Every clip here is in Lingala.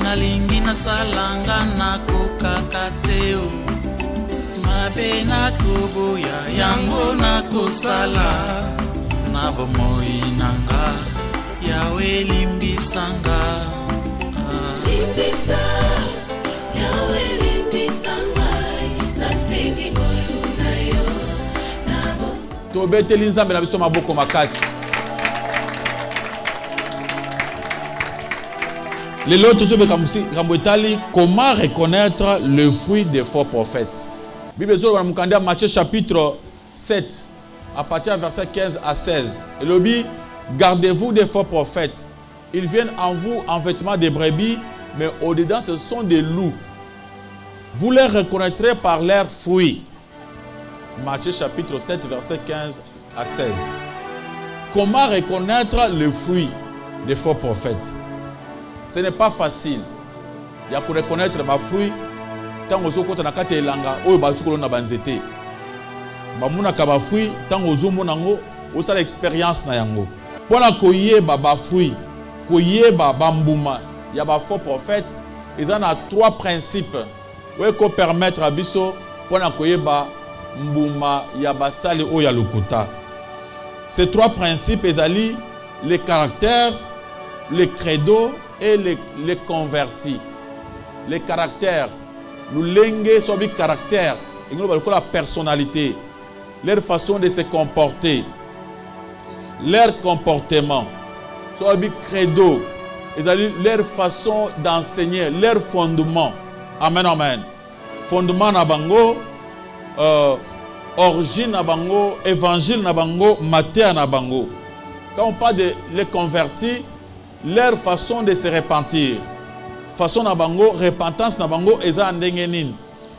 Nalingi na salanga na kukakateo mabe na kubuya yango na kusala na bomoi nanga yawe limbisanga limbisa yawe limbisanga na sengi ngolu na yo na bo to beteli nzambe na biso maboko makasi. Comment reconnaître le fruit des faux prophètes? Bible dans Matthieu chapitre 7, à partir du verset 15 à 16. Et le dit, gardez-vous des faux prophètes. Ils viennent en vous en vêtements de brebis, mais au-dedans ce sont des loups. Vous les reconnaîtrez par leurs fruits. Matthieu chapitre 7, verset 15 à 16. Comment reconnaître le fruit des faux prophètes? Ce n'est pas facile. Il y a pour reconnaître ma fruit. Tant que vous avez kati elanga, oyo ba tukolo na banzete. Ba muna ka ba fruit, tant que vous monango, vous avez l'expérience na yango. Pona koyeba ba fruit, koyeba ba mbuma, il y a ba faux prophètes, ils en a trois principes. Oyo ko permettre à biso pona koyeba mbuma ya ba sali oyo ya lokota. Ces trois principes ezali les caractères, les credos et les convertis. Les caractères, nous lengue sur les caractères, et nous la personnalité, leur façon de se comporter, leur comportement, sur les credo, leur façon d'enseigner, leur fondement. Amen, amen. Fondement na bango, origine na bango, évangile na bango, matière na bango. Quand on parle de les convertis, leur façon de se repentir, façon na bango, repentance na bango, eza ndengenin,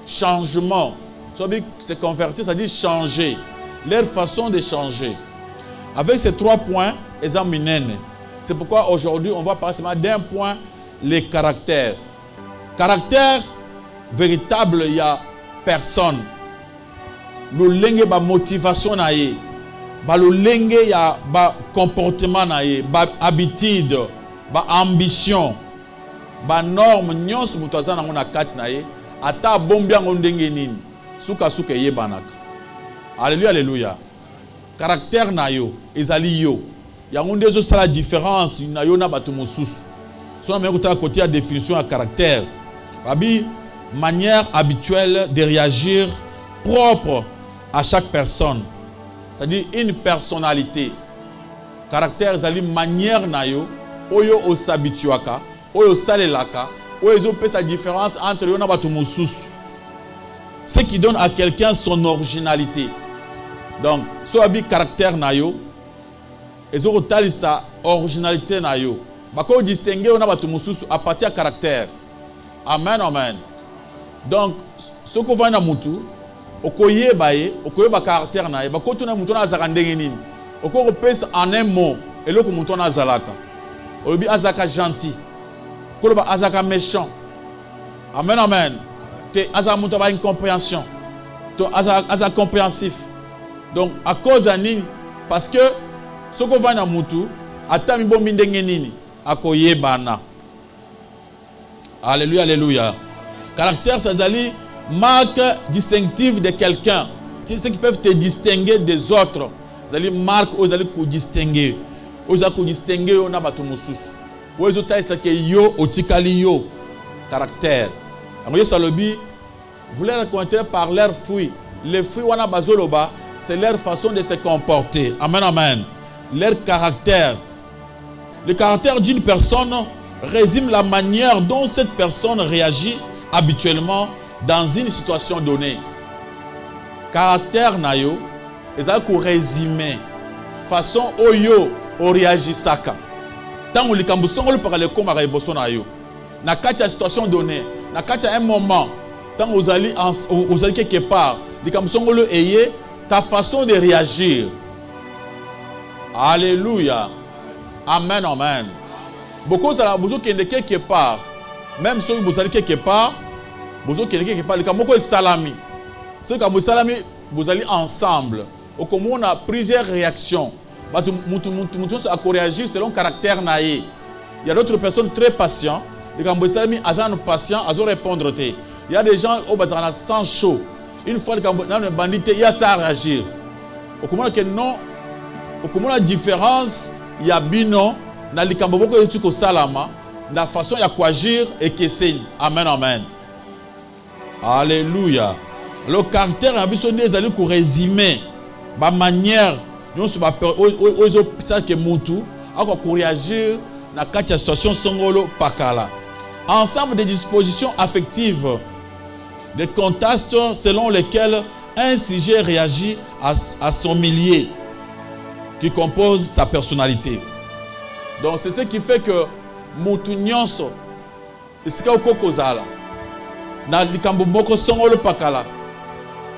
changement, se convertir, ça dit changer, leur façon de changer. Avec ces trois points, eza minene. C'est pourquoi aujourd'hui, on va parler seulement d'un point, les caractères. Caractère véritable, il y a personne. Le lenge ba motivation na ye. Ba le lenge ya ba comportement na ye, ba habitude, ba ambition, ba norme nyonso mutu aza nango na kati na ye, ata bombi yango ndenge nini, suka suka yebanaka. Alléluia, alléluia. Caractère na yo, ezali yo. Yango nde zo sala différence na yo na bato mosusu. So na meko ta côté ya définition ya caractère. Babi manière habituelle de réagir propre à chaque personne. C'est-à-dire une personnalité. Caractère, c'est-à-dire manière na yo, oyo osabituaka, oyo salelaka, oyo peut sa différence entre yo na batu mosusu. Ce qui donne à quelqu'un son originalité. Donc, so abi caractère na yo, ezo otali sa originalité na yo. Bako distinguer yo na batu mosusu à partir de caractère. Amen, amen. Donc, ce qu'on va na mutu, okoyeba ye, okoyeba caractère na ye, bako tuna mutu na azaka ndenge nini. Oko repèse en un mot, et l'autre mutu na azalaka. Olobi azaka gentil. Koloba azaka méchant. Amen, amen. Te azaka mutu ba incompréhension. To azaka compréhensif. Donc, à cause de nini, parce que ce qu'on va na mutu, atami bombi ndenge nini, akoyebana. Alléluia, alléluia. Caractère, c'est dire marque distinctive de quelqu'un. Ceux qui peuvent te distinguer des autres. C'est-à-dire marque, vous allez vous distinguer. Vous allez vous distinguer, on a battu moussus. Vous allez vous dire yo, otikali yo. Caractère. Vous les reconnaître par leurs fruits. Les fruits, on a bazoloba, c'est leur façon de se comporter. Amen, amen. Leur caractère. Le caractère d'une personne résume la manière dont cette personne réagit habituellement dans une situation donnée. Caractère nayo, ezali ko résumer façon oyo o réagissaka. Tant likambo songo le parler comme à eboso na yo. Na kati ya situation donnée, na kati ya un moment, tant vous allez quelque part, likambo songo le eye ta façon de réagir. Alléluia. Amen, amen. Beaucoup de gens quelque part, même ceux qui vous allez quelque part, vous allez quelque part, les salami. Ceux qui salami, vous allez ensemble. Comme on a plusieurs réactions. Nous à réagir selon le caractère naïf. Il y a d'autres personnes très patientes. Les salami, ils sont patients, ils vont répondre. Il y a des gens qui ont sang chaud. Une fois que vous avez un bandit, il y a ça à réagir. Comme que non, comme la différence, il y a bino. Na likambo boko yetuko salama la façon ya agir et que c'est amen amen. Alléluia. Le caractère a besoin des allez pour résumer ma manière nous se ça que mutu a ko réagir na katia situation songolo pakala. Ensemble des dispositions affectives, des contrastes selon lesquels un sujet réagit à son milieu qui compose sa personnalité. Donc c'est ce qui fait que mutu nyonso esika okokozala na likambo moko songolo pakala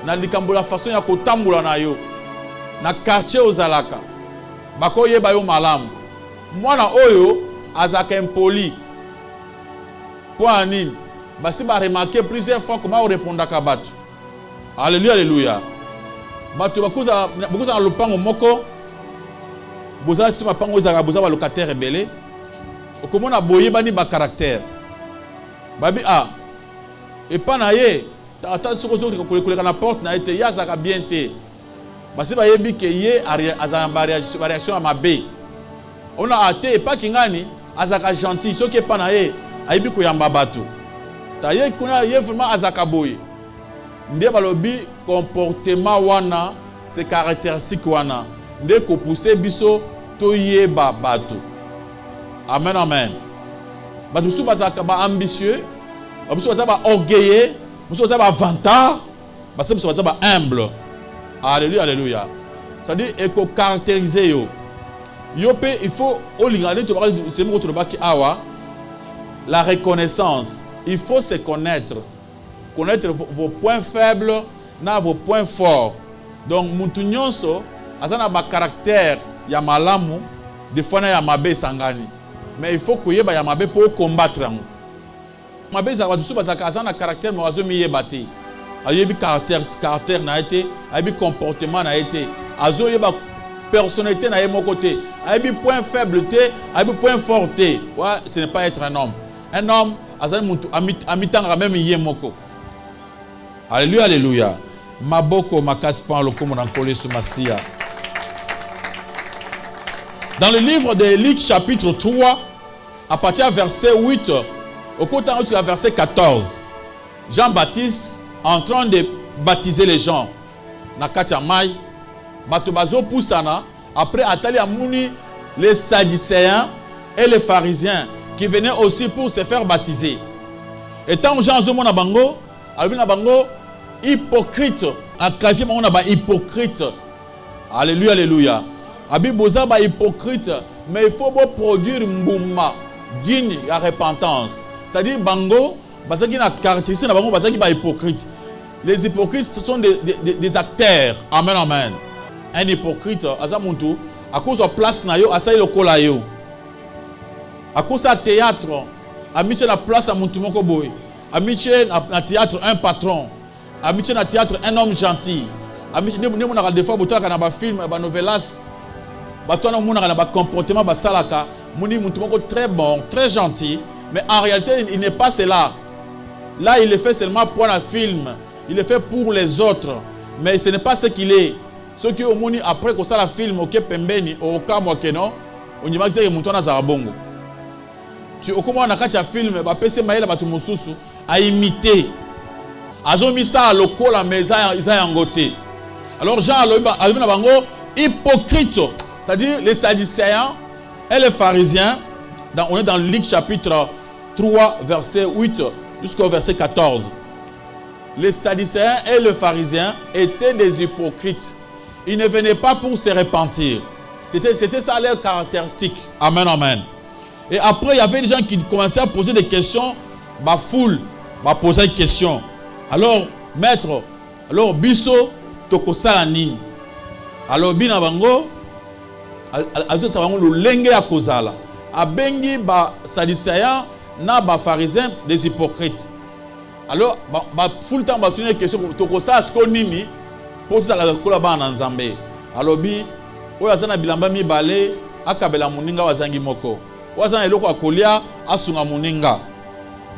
na likambo la façon ya kotambola na yo na quartier ozalaka bakoyeba yo malamu mwana oyo azaka impoli kwa nini basi ba remarquer plusieurs fois comment on répondaka bato. Alléluia alléluia. Bato bakuza na lopango moko bozala si mapango ezaka bozala ba locataire ebele okomona boye bani ba caractère babi et pas na ye ata soko koleka na porte na ete ya zaka bien te basi ba yebi ke ye azana ba réaction à mabe on a ate et pas kingani azaka gentil soki pas na ye ayebi ko yamba bato ta ye kuna ye vraiment azaka boye nde balobi comportement wana c'est caractéristique wana nde ko pousser biso to yeba bato. Amen amen. Bato sou bazaka ba ambitieux, bato sou bazaka ba orgueilleux, bato sou bazaka ba vantard, bato sou bazaka ba humble. Alléluia alléluia. Ça dit éco caractériser yo. Yo pe il faut au lingane to parler c'est mo to baki awa la reconnaissance. Il faut se connaître. Connaître vos points faibles, na vos points forts. Donc mutu nyonso azana ba caractère ya malamu de fois na ya mabe sangani mais il faut que yeba ya mabe pour combattre ngo mabe za watu suba za azana caractère mo azo mi yeba te ayebi caractère na été ayebi comportement na été azo yeba personnalité na ye moko te ayebi point faible te ayebi point fort te ouais, ce n'est pas être un homme azana muntu amitanga même ye moko. Alléluia alléluia. Maboko makasi pa lokomo na nkole su masia. Dans le livre de Luc chapitre 3, à partir du verset 8, au côté jusqu'à verset 14, Jean-Baptiste en train de baptiser les gens. Nakatia mai, batubazo poussana, après atali amuni les Sadducéens et les pharisiens qui venaient aussi pour se faire baptiser. Et tant Jean zomo na bango, albina bango hypocrite, a qualifié bango na ba hypocrite. Alléluia alléluia. Abi boza ba hypocrite, mais il faut produire mbuma digne à repentance. C'est-à-dire bango, basaki na caractéristique na bango basaki ba hypocrite. Les hypocrites ce sont des acteurs. Amen amen. Un hypocrite azamuntu à cause de place na yo asai lokola yo. À cause de théâtre, amiche na place à muntu moko boy. Amiche na théâtre un patron. Amiche na théâtre un homme gentil. Amiche ne mona des fois botaka na ba film ba novelas. Batona mona na ba comportement ba salaka, muni muntu moko très bon, très gentil, mais en réalité il n'est pas cela. Là il le fait seulement pour un film, il le fait pour les autres, mais ce n'est pas ce qu'il est. Ce qui au moni après que ça la film OK pembeni au kamwa keno, on yima que muntu na za bongo. Tu okoma na kati ya film ba pese maela batu mususu a imiter. Azomi ça lokola meza isa yangote. Alors Jean alobina bango hypocrite. C'est-à-dire les Sadducéens et les pharisiens, on est dans Luc chapitre 3, verset 8 jusqu'au verset 14. Les Sadducéens et les pharisiens étaient des hypocrites. Ils ne venaient pas pour se repentir. C'était ça leur caractéristique. Amen, amen. Et après, il y avait des gens qui commençaient à poser des questions. Ma foule m'a posé une question. Alors, maître, alors, biso, toko salanini. Alors, binabango, azotisa bango lolenge ya kozala. Abengi ba sadducéens na ba pharisiens des hypocrites. Alors full temps ba tune question tokosa sko nini pour tout la kola ba na nzambe. Alobi oyo azana bilamba mibale akabela muninga wazangi moko. Wazana eloko akolia asunga muninga.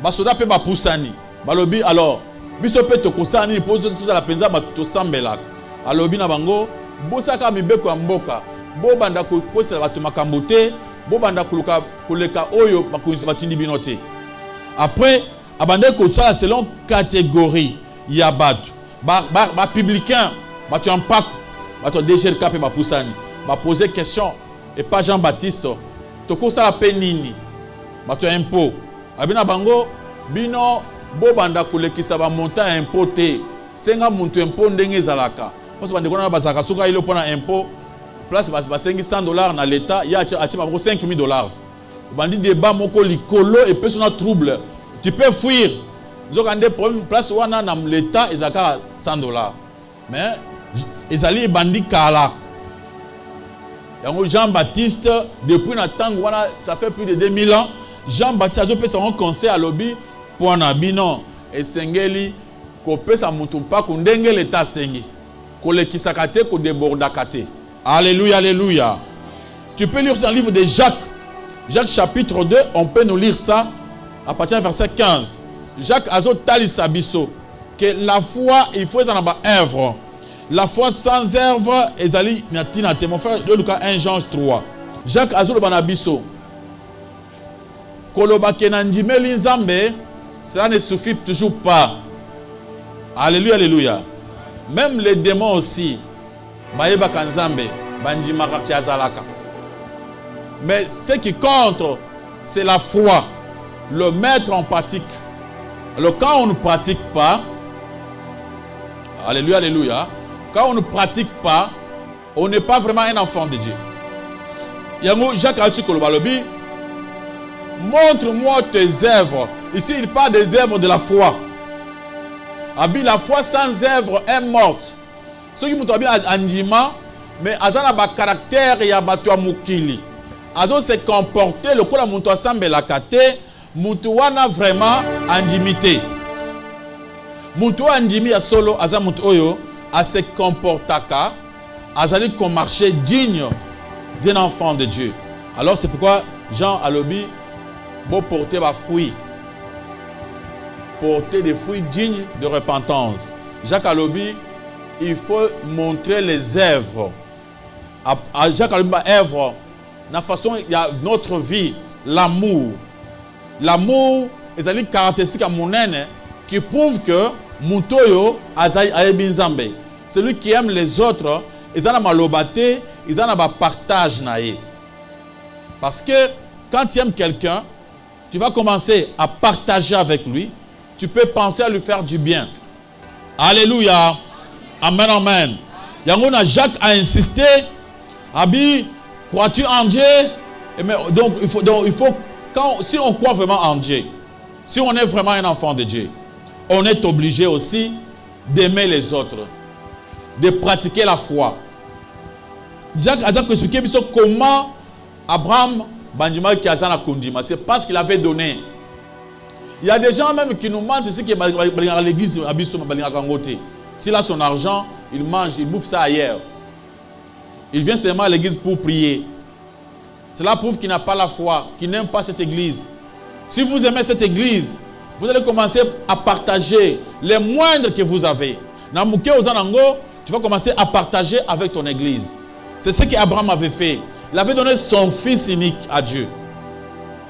Basoda pe bapusani. Balobi alors biso pe tokosa nini pour tout la penza ba tosambelaka. Alobi na bango bosaka mibeko ya mboka. Bo banda ko posela bato makambo te. Bo banda kuluka koleka oyo batindi bino te. Après abandé ko sala selon catégorie ya bato. Ba publicain, bato en pack, bato DG cap ba pusani. Ba poser question et pas Jean-Baptiste. Toko sala pe nini? Bato impôt. Abina bango bino bo banda kolekisa ba montant impôt te. Senga muntu impôt ndenge ezalaka. Parce bande kona bazaka soka ile pona impôt. Place ba $500 na l'état, ya achi ba $5,000. Bandi débat moko likolo et personne trouble. Tu peux fuir. Zokande problème place wana na l'état ezaka $100. Mais ezali bandi kala. Yango Jean-Baptiste depuis na tango wana ça fait plus de 2000 ans, Jean-Baptiste a fait son conseil à lobby pour na bino et sengeli ko pesa mutu pa ko ndenge l'état sengi. Ko lekisaka te ko débordaka te. Alléluia, alléluia. Tu peux lire dans le livre de Jacques. Jacques chapitre 2, on peut nous lire ça à partir du verset 15. Jacques Azot Talisa Bisso. Que la foi, il faut en avoir œuvre. La foi sans œuvre, ezali natina te. Mon frère, de Lucas 1 Jean 3. Jacques Azot Banabisso. Koloba kenandimeli nzambe, ça ne suffit toujours pas. Alléluia, alléluia. Même les démons aussi. Mais ce qui compte, c'est la foi, le mettre en pratique. Alors quand on ne pratique pas, alléluia, alléluia, quand on ne pratique pas, on n'est pas vraiment un enfant de Dieu. Yango Jacques Atukolobi, montre-moi tes œuvres. Ici, il parle des œuvres de la foi. Abi, la foi sans œuvre est morte. Ceux qui m'ont dit andima, mais azana ba caractère ya batwa mukili. Azo se comporter le kola muntu asambe la kate, muntu wana vraiment andimité. Muntu andimi ya solo aza muntu oyo a se comportaka, azali comme marcher digne d'un enfant de Dieu. Alors c'est pourquoi Jean alobi bo porter ba fruit. Porter des fruits dignes de repentance. Jacques alobi il faut montrer les œuvres. À Jacques Alumba, œuvre, la façon, il y a notre vie, l'amour. L'amour est une caractéristique à mon aîné qui prouve que Moutoyo Azaï Zambe. Celui qui aime les autres, ils ont un malobate, ils ont un partage. Parce que quand tu aimes quelqu'un, tu vas commencer à partager avec lui. Tu peux penser à lui faire du bien. Alléluia. Amen, amen. Yangona Jacques a insisté. Abi, crois-tu en Dieu? Donc il faut si on croit vraiment en Dieu, si on est vraiment un enfant de Dieu, on est obligé aussi d'aimer les autres, de pratiquer la foi. Jacques a expliqué comment Abraham Bandima qui a la kondima, c'est parce qu'il avait donné. Il y a des gens même qui nous mentent ici qui sont à l'église à Kangote. S'il a son argent, il mange, il bouffe ça ailleurs. Il vient seulement à l'église pour prier. Cela prouve qu'il n'a pas la foi, qu'il n'aime pas cette église. Si vous aimez cette église, vous allez commencer à partager les moindres que vous avez. Namuke Ozanango, tu vas commencer à partager avec ton église. C'est ce qu'Abraham avait fait. Il avait donné son fils unique à Dieu.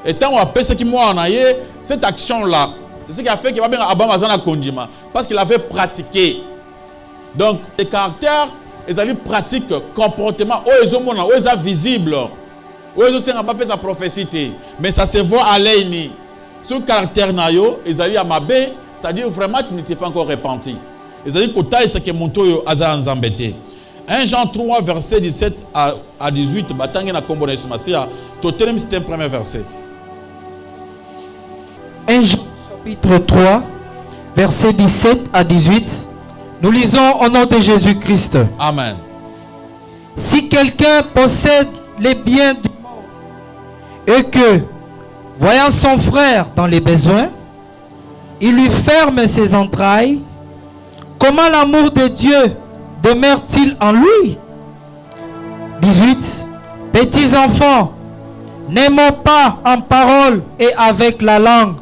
Et tant on appelle ce qui m'a en aillé, cette action-là, c'est ce qui a fait qu'il va bien Abraham Azana Kondima. Parce qu'il avait pratiqué. Donc, les caractères, ils allaient pratiquer comportement, ils sont visibles. Ils sont pas sa prophétie. Mais ça se voit à l'œil. Ce caractère, ils allaient à Mabé, c'est-à-dire vraiment tu n'étais pas encore repenti. Ils allaient que ce que mon toyo Azan Zambete. 1 Jean 3, verset 17 à 18, c'est un premier verset. 1 Jean chapitre 3, verset 17 à 18. Nous lisons au nom de Jésus-Christ. Amen. Si quelqu'un possède les biens du monde et que, voyant son frère dans les besoins, il lui ferme ses entrailles, comment l'amour de Dieu demeure-t-il en lui? 18. Petits enfants, n'aimons pas en parole et avec la langue,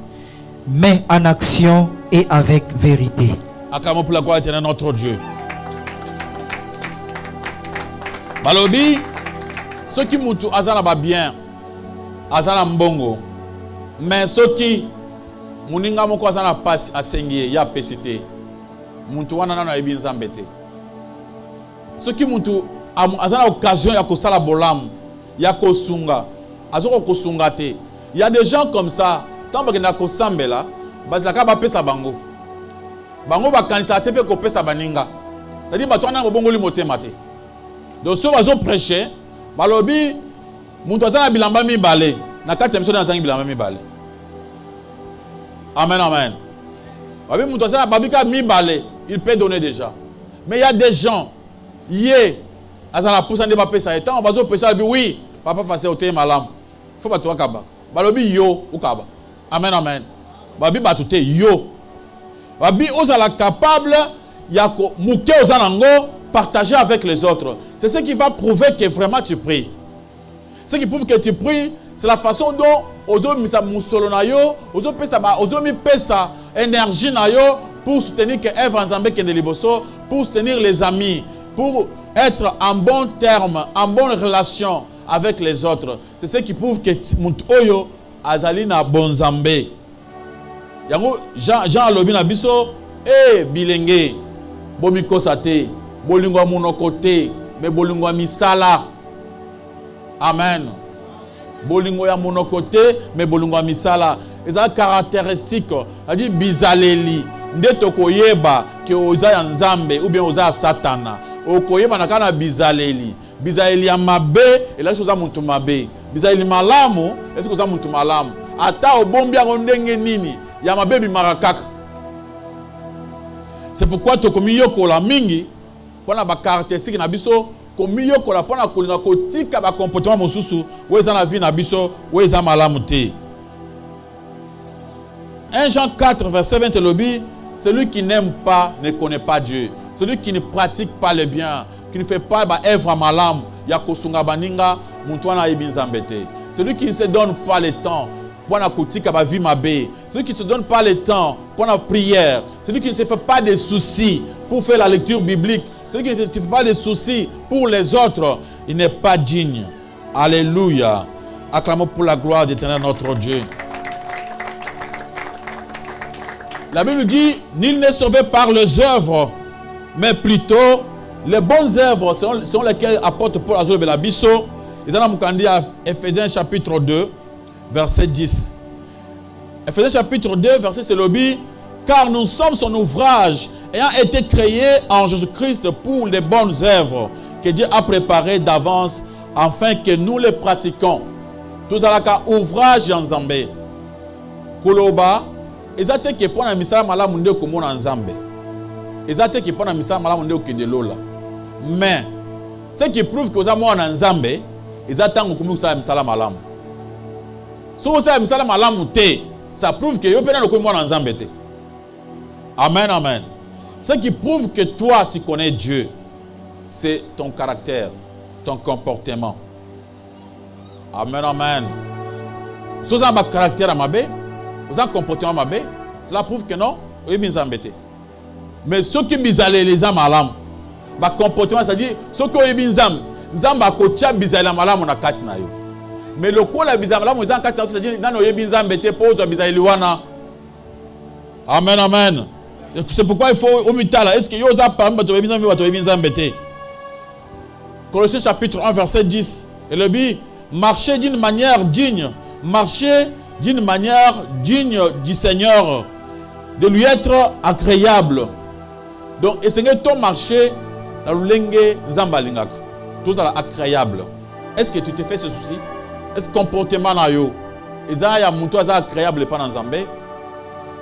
mais en action et avec vérité. Acclamons pour la gloire éternelle notre Dieu. Balobi, ceux qui mutu azana ba bien, azana mbongo, mais ceux qui muninga moko azana passe à sengie ya pesité, mutu wana nana ebi nzambete. Ceux qui mutu azana occasion ya kosala bolam, ya kosunga, azoko kosunga te. Il y a des gens comme ça, tant que na kosambela, bazaka ba pesa bango. Bango ba kanisa te pe ko pesa baninga. C'est-à-dire batwana ngobongoli motema te. Donc ceux qui ont prêché, balobi, muntu azana bilamba mi balé, na kati ya miso na zangi bilamba mi balé. Amen, amen. Babi muntu azana babika mi balé, il peut donner déjà. Mais il y a des gens, yé, azana poussa ne pas pesa et tant on va zo pesa oui, papa passer au thé malam. Faut pas toi kaba. Balobi yo ou kaba. Amen, amen. Babi batute yo. Babi ozala capable yako muke ozanango partager avec les autres. C'est ce qui va prouver que vraiment tu pries. Ce qui prouve que tu pries, c'est la façon dont ozo misa musolo na yo, ozo mi pesa énergie na yo pour soutenir que Eva Nzambe kende liboso, pour soutenir les amis, pour être en bon terme, en bonne relation avec les autres. C'est ce qui prouve que muntu oyo azali na bonzambe. Yango Jean alobi na biso bilenge bomikosa te, bolingwa munoko te, mais bolingwa misala. Amen. Bolingo ya munoko te, mais bolingwa misala. Eza caractéristique, c'est-à-dire bizaleli. Nde tokoyeba ke oza ya Nzambe ou bien oza ya Satana. Okoyeba na kana bizaleli. Bizaleli ya mabe, ela soza muntu mabe. Bizaleli malamu, est-ce que oza muntu malamu? Ata obombi yango ndenge nini, ya mabe bimaka kaka. C'est pourquoi tokomi yokola mingi pona ba caractéristique na biso komi yokola pona kolinga kotika ba comportement mosusu weza na vie na biso weza malamu te. 1 Jean 4 verset 20 lobi, celui qui n'aime pas ne connaît pas Dieu. Celui qui ne pratique pas le bien, qui ne fait pas ba œuvre malamu ya kosunga baninga muntu wana yebi Nzambe te. Celui qui ne se donne pas le temps pour la kotika ba vie mabe, celui qui ne se donne pas le temps pour la prière, celui qui ne se fait pas de soucis pour faire la lecture biblique, celui qui ne se fait pas de soucis pour les autres, il n'est pas digne. Alléluia. Acclamons pour la gloire d'Éternel notre Dieu. La Bible dit, nul n'est sauvé par les œuvres, mais plutôt les bonnes œuvres sont lesquelles apporte Paul Azul Belabiso. Ils en ont dit à Ephésiens chapitre 2, verset 10. Ephésiens chapitre 2, verset c'est l'objet. Car nous sommes son ouvrage, ayant été créés en Jésus-Christ pour les bonnes œuvres que Dieu a préparées d'avance, afin que nous les pratiquons. Tous à la ouvrage en Nzambe. Koloba, ezate ke pona misala malamu nde komona Nzambe. Ezate ke pona misala malamu nde okende lola. Mais ce qui prouve que vous avez en Nzambe, ezate ngo komi kusala misala malamu. So vous savez misala malamu te, ça prouve que yo pena komi en Nzambe te. Amen, amen. Ce qui prouve que toi tu connais Dieu, c'est ton caractère, ton comportement. Amen, amen. Si vous avez un caractère mabe, vous avez un comportement mabe, cela prouve que non, vous êtes bien embêté. Mais ceux qui bizarrent les âmes à l'âme, le comportement, c'est-à-dire, ceux qui ont bien âme, Nzamba kocha bizarre malamu na kati na yo. Mais le ko la bizarre malamu za kati na yo, c'est-à-dire nano ye bien embêté pose bizarre liwana. Amen, amen. C'est pourquoi il faut au mitala. Est-ce que yo za parmi bato ye bien embêté? Colossiens chapitre 1 verset 10. Et le dit, marchez d'une manière digne. Marchez d'une manière digne du Seigneur. De lui être agréable. Donc, essayez ton marché dans le lengue zambalingak. Tout ça agréable. Est-ce que tu te fais ce souci? Est-ce que comportement na yo? Eza ya muto za agréable pas dans Zambé?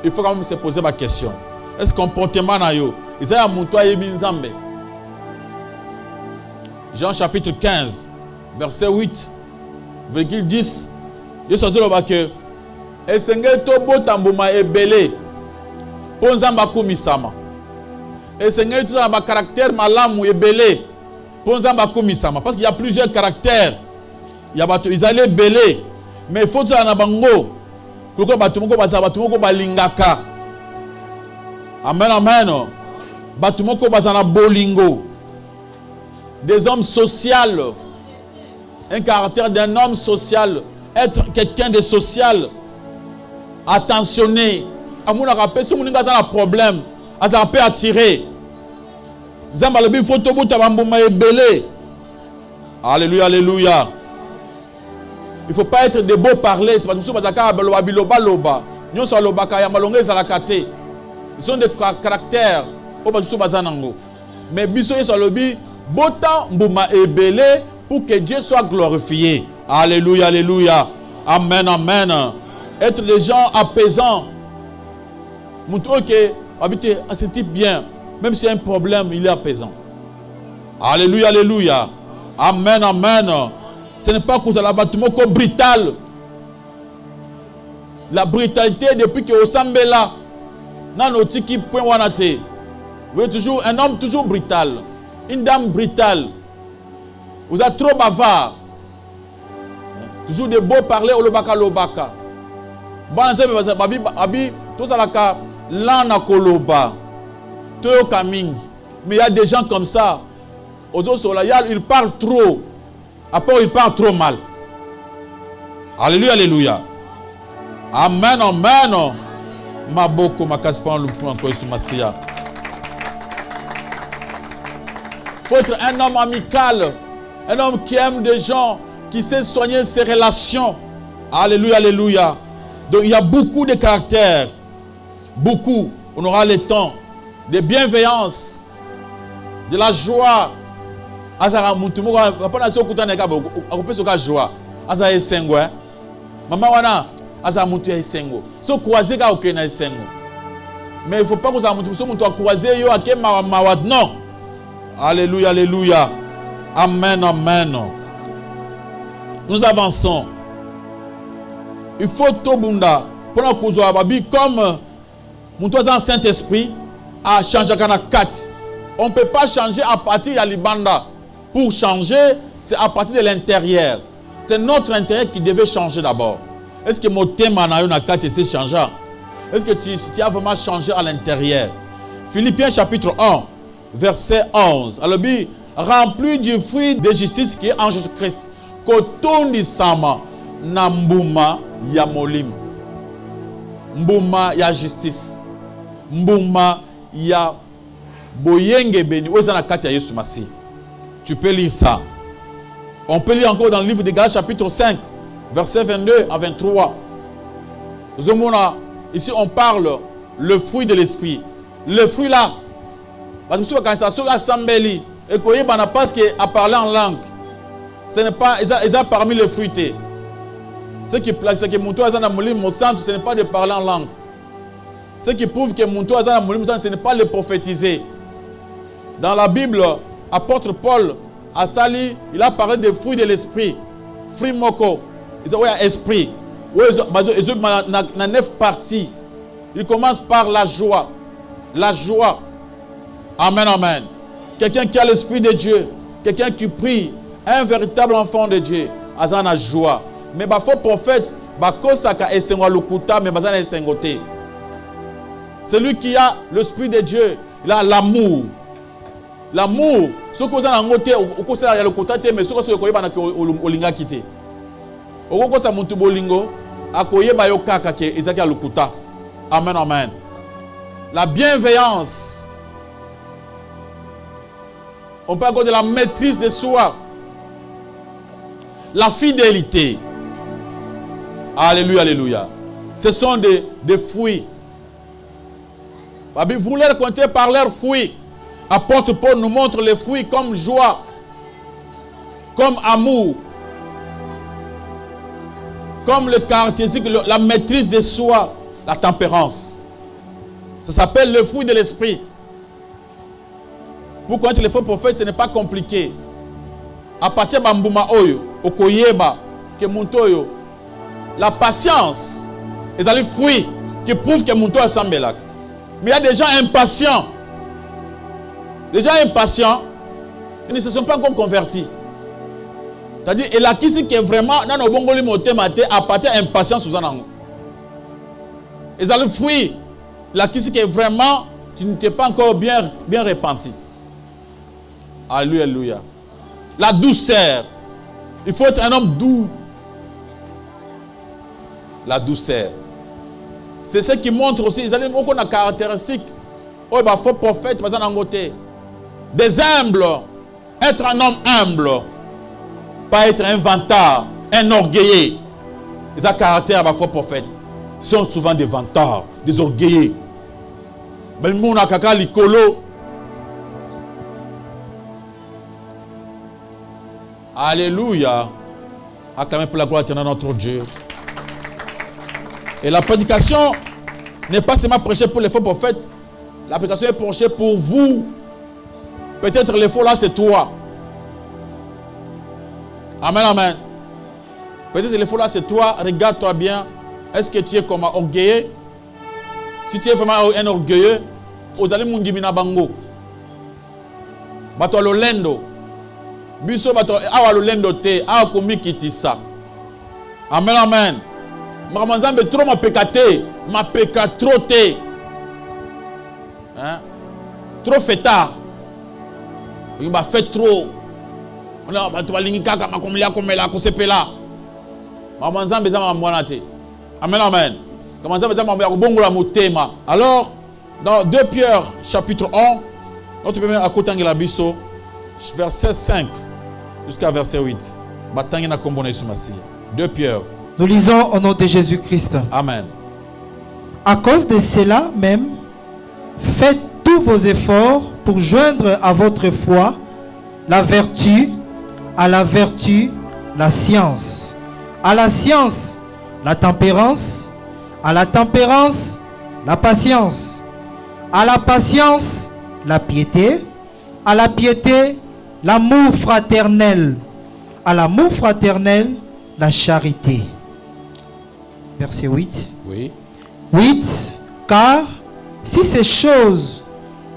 Il faut quand même se poser la question. Est-ce que comportement na yo? Eza ya muto ya bin Zambé? Jean chapitre 15, verset 8, virgule 10. Yesu azoloba ke esengeli tobota mbuma ebele mpo Nzambe akumisama. Esengeli tozala ba caractère malamu ebele mpo Nzambe akumisama. Parce qu'il y a plusieurs caractères. Il y a bato izali ebele, mais il faut tozala na bango koko bato moko bazala bato moko balingaka. Amen, amen. Bato moko bazala bolingo. Des hommes sociaux. Un caractère d'un homme social. Être quelqu'un de social. Attentionné. Amouna rappel, si vous avez un problème, vous avez attiré. Zambalobi photo buta bambuma ebele. Alléluia, alléluia. Il ne faut pas être de beaux parler. C'est parce que vous avez loba biloba loba. Nous sommes loba kaya malongé zalakate. Ils sont des caractères. Mais biso yesalobi bota mbuma ebele pour que Dieu soit glorifié. Alléluia, alléluia. Amen, amen. Être des gens apaisants. Montrer que habiter à ce type bien. Même s'il y a un problème, il est apaisant. Alléluia, alléluia. Amen, amen. Ce n'est pas cause de l'abattement brutal. La brutalité depuis que Osambe là. Nan otiki point wanate. Vous voyez toujours un homme toujours brutal. Une dame brutale. Vous êtes trop bavard. Toujours de beaux parler au lobaka lobaka. Babi tout ça la lana koloba. Toyoka mingi. Mais il y a des gens comme ça. Aux autres ils parlent trop. Après ils parlent trop mal. Alléluia, alléluia. Amen, amen. Maboko makaspan lupu encore sur Masia. Faut être un homme amical, un homme qui aime des gens, qui sait soigner ses relations. Alléluia, alléluia. Donc il y a beaucoup de caractères, beaucoup. On aura le temps de bienveillance, de la joie. Azara mutumo papa so kutana ka ba akopesa ka joie. Azara esengo Mama wana azara mutu esengo. So croiser ka okena esengo. Mais il faut pas que ça mutu so mutu croiser yo akema mawad non. Alléluia, alléluia. Amen, amen. Nous avançons. Il faut tobunda pour la cause babi comme mon toit Saint-Esprit a changé kana 4. On ne peut pas changer à partir de l'Ibanda. Pour changer, c'est à partir de l'intérieur. C'est notre intérieur qui devait changer d'abord. Est-ce que mon thème na 4 c'est changeant? Est-ce que tu as vraiment changé à l'intérieur? Philippiens chapitre 1, verset 11. Alors, rempli du fruit de justice qui est en Jésus-Christ. Kotondi sama na mbuma ya molim. Mbuma ya justice. Mbuma ya boyenge beni. Où est-ce na kati ya Yesu Masi? Tu peux lire ça. On peut lire encore dans le livre de Galates chapitre 5, verset 22 à 23. Ici on parle le fruit de l'esprit. Le fruit là, parce que quand ça sort à Sambeli, et qu'on y a parce qu'à parler en langue, ce n'est pas, ils ont parmi les fruités. Ce qui plaque, c'est que mon toit dans mon centre, ce n'est pas de parler en langue. Ce qui prouve que mon toit dans mon centre, ce n'est pas de prophétiser. Dans la Bible, apôtre Paul a sali, il a parlé des fruits de l'esprit. Fruit moko, ils ont esprit. Ils ont 9 parties. Il commence par la joie. La joie. Amen, amen. Quelqu'un qui a l'esprit de Dieu, quelqu'un qui prie, un véritable enfant de Dieu, a la joie. Mais il faut prophète, celui qui a l'esprit de Dieu, il a l'amour. L'amour, ce que vous avez en côté, il y a le côté, mais ce que vous avez en olinga quitté. Au côté, ça monte bolingo, à koye bayo kaka ke ezaki alukuta. Amen, amen. La bienveillance. On peut encore de la maîtrise de soi. La fidélité. Alléluia, alléluia. Ce sont des fruits. Vous les comptez par leurs fruits. Apôtre Paul nous montre les fruits comme joie, comme amour, comme le caractéristique, la maîtrise de soi, la tempérance. Ça s'appelle le fruit de l'esprit. Pour connaître les faux prophètes, ce n'est pas compliqué. À partir de Bambouma Oyo, okoyeba que montoyo la patience est le fruit qui prouve que montoyo asambelak. Mais il y a des gens impatients. Des gens impatients, ils ne se sont pas encore convertis. C'est-à-dire, et là, qui c'est qui est vraiment dans nos bongoli motématé à partir d'impatience sous un angle. Et ça le fruit. Là, qui c'est qui est vraiment, tu ne t'es pas encore bien repenti. Alléluia, alléluia. La douceur. Il faut être un homme doux. La douceur. C'est ce qui montre aussi, ils ont une caractéristique. Oh, il faut prophète, mais ça n'a pas des humbles. Être un homme humble. Pas être un vantard, un orgueilleux. Les caractères de faux prophètes sont souvent des vantards, des orgueilleux. Mais mon akaka likolo. Alléluia. Acclamez pour la gloire de notre Dieu. Et la prédication n'est pas seulement prêchée pour les faux prophètes. La prédication est prêchée pour vous. Peut-être les faux là, c'est toi. Amen, amen. Peut-être les faux là, c'est toi. Regarde-toi bien. Est-ce que tu es comme un orgueilleux? Si tu es vraiment un orgueilleux, vous allez mungimina bango. Bato lolendo. Biso bato awa lolendo te. Awa komi kitisa. Amen, amen. Mamanzambe trop ma pécaté. Ma péca trop te. Hein? Trop fêtard. Il m'a fait trop. On a bato balingi kaka makomelia komela kosepela. Mamanzambe za mamwana te. Amen, amen. Alors, dans 2 Pierre, chapitre 1, notre premier à côté de la biso, verset 5 jusqu'à verset 8. 2 Pierre. Nous lisons au nom de Jésus-Christ. Amen. À cause de cela même, faites tous vos efforts pour joindre à votre foi la vertu, à la vertu, la science, à la science, la tempérance, à la tempérance, la patience, à la patience, la piété, à la piété, l'amour fraternel, à l'amour fraternel, la charité. Verset 8. Oui. 8. Car si ces choses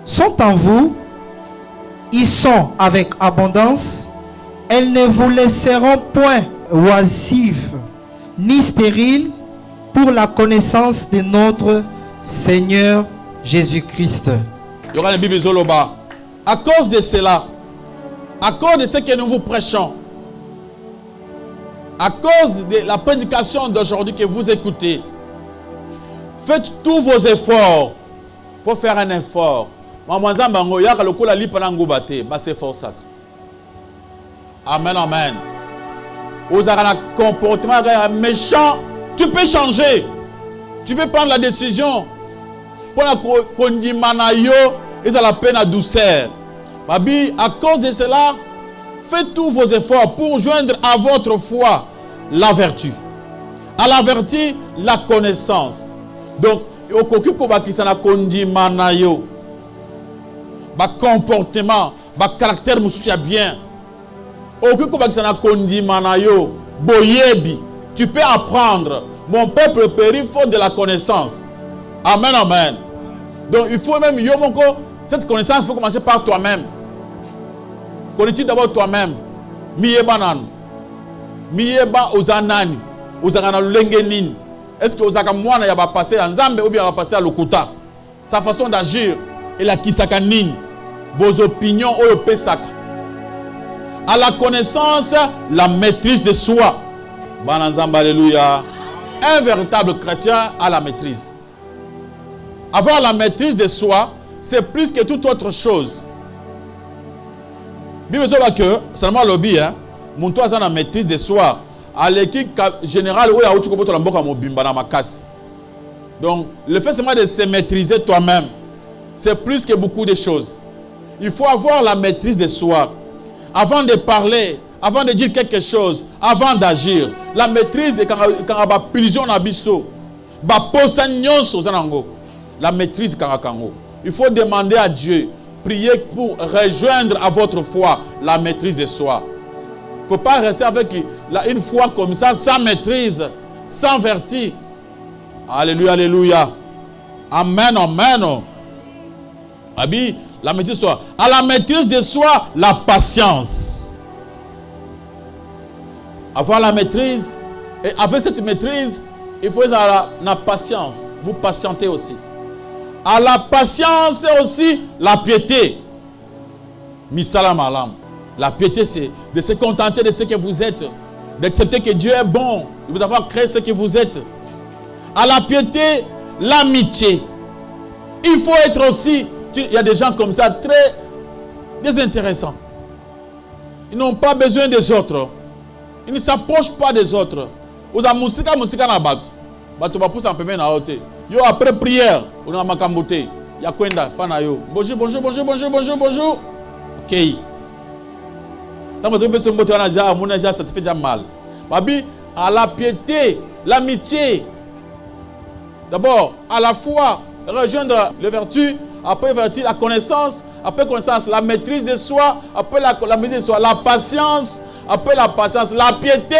sont en vous, ils sont avec abondance, elles ne vous laisseront point oisives ni stériles pour la connaissance de notre Seigneur Jésus-Christ. Il y aura une Bible Zoloba. À cause de cela, à cause de ce que nous vous prêchons, à cause de la prédication d'aujourd'hui que vous écoutez, faites tous vos efforts. Il faut faire un effort. Amen, amen. Vous avez un comportement méchant, tu peux changer. Tu peux prendre la décision. Pour la condimanayo, ils ont la peine à douceur. Babi, à cause de cela, faites tous vos efforts pour joindre à votre foi la vertu. À la vertu, la connaissance. Donc, au kokiko bakisa na condimanayo. Ba comportement, ba caractère musuya bien. Au kokiko bakisa na condimanayo, boyebi. Tu peux apprendre. Mon peuple périt faute de la connaissance. Amen, amen. Donc il faut même, cette connaissance, il faut commencer par toi-même. Connais-tu d'abord toi-même. Miyeba nan. Miyeba ozanani. Ozagana lengenin. Est-ce que ozaka mwana ya ba passer en Zambé ou bien va passer à Lokuta? Sa façon d'agir et la kisakanin. Vos opinions ou le pesak. À la connaissance, la maîtrise de soi. Bananzamba, alléluia. Un véritable chrétien a la maîtrise. Avoir la maîtrise de soi, c'est plus que toute autre chose. Bible dit que, seulement lobby, mon toit a la maîtrise de soi. À l'équipe générale, donc, le fait seulement de se maîtriser toi-même, c'est plus que beaucoup de choses. Il faut avoir la maîtrise de soi. Avant de parler, avant de dire quelque chose, avant d'agir. La maîtrise est quand il y a plusieurs abisso. La maîtrise karakango. Il faut demander à Dieu, prier pour rejoindre à votre foi la maîtrise de soi. ne faut pas rester avec une foi comme ça, sans maîtrise, sans vertu. Alléluia, alléluia. Amen, amen. Abi, la maîtrise de soi. À la maîtrise de soi, la patience. Avoir la maîtrise, et avec cette maîtrise, il faut avoir la patience. Vous patientez aussi. À la patience, c'est aussi la piété. Misalam alam. La piété, c'est de se contenter de ce que vous êtes. D'accepter que Dieu est bon. De vous avoir créé ce que vous êtes. À la piété, l'amitié. Il faut être aussi... Il y a des gens comme ça, très désintéressants. Ils n'ont pas besoin des autres. Ils ne s'approchent pas des autres. Vous avez musika na bato. Bato ba pousse un peu na haute. Yo après prière, on a makambote. Ya kwenda pana yo. Bonjour, bonjour, bonjour, bonjour, bonjour, bonjour. OK. Tant que tu peux mbote na ja, mon ja ça te fait déjà mal. Babi, à la piété, l'amitié. D'abord, à la foi, rejoindre les vertus, après vertu, la connaissance, après connaissance, la maîtrise de soi, après la maîtrise de soi, la patience, après la patience, la piété.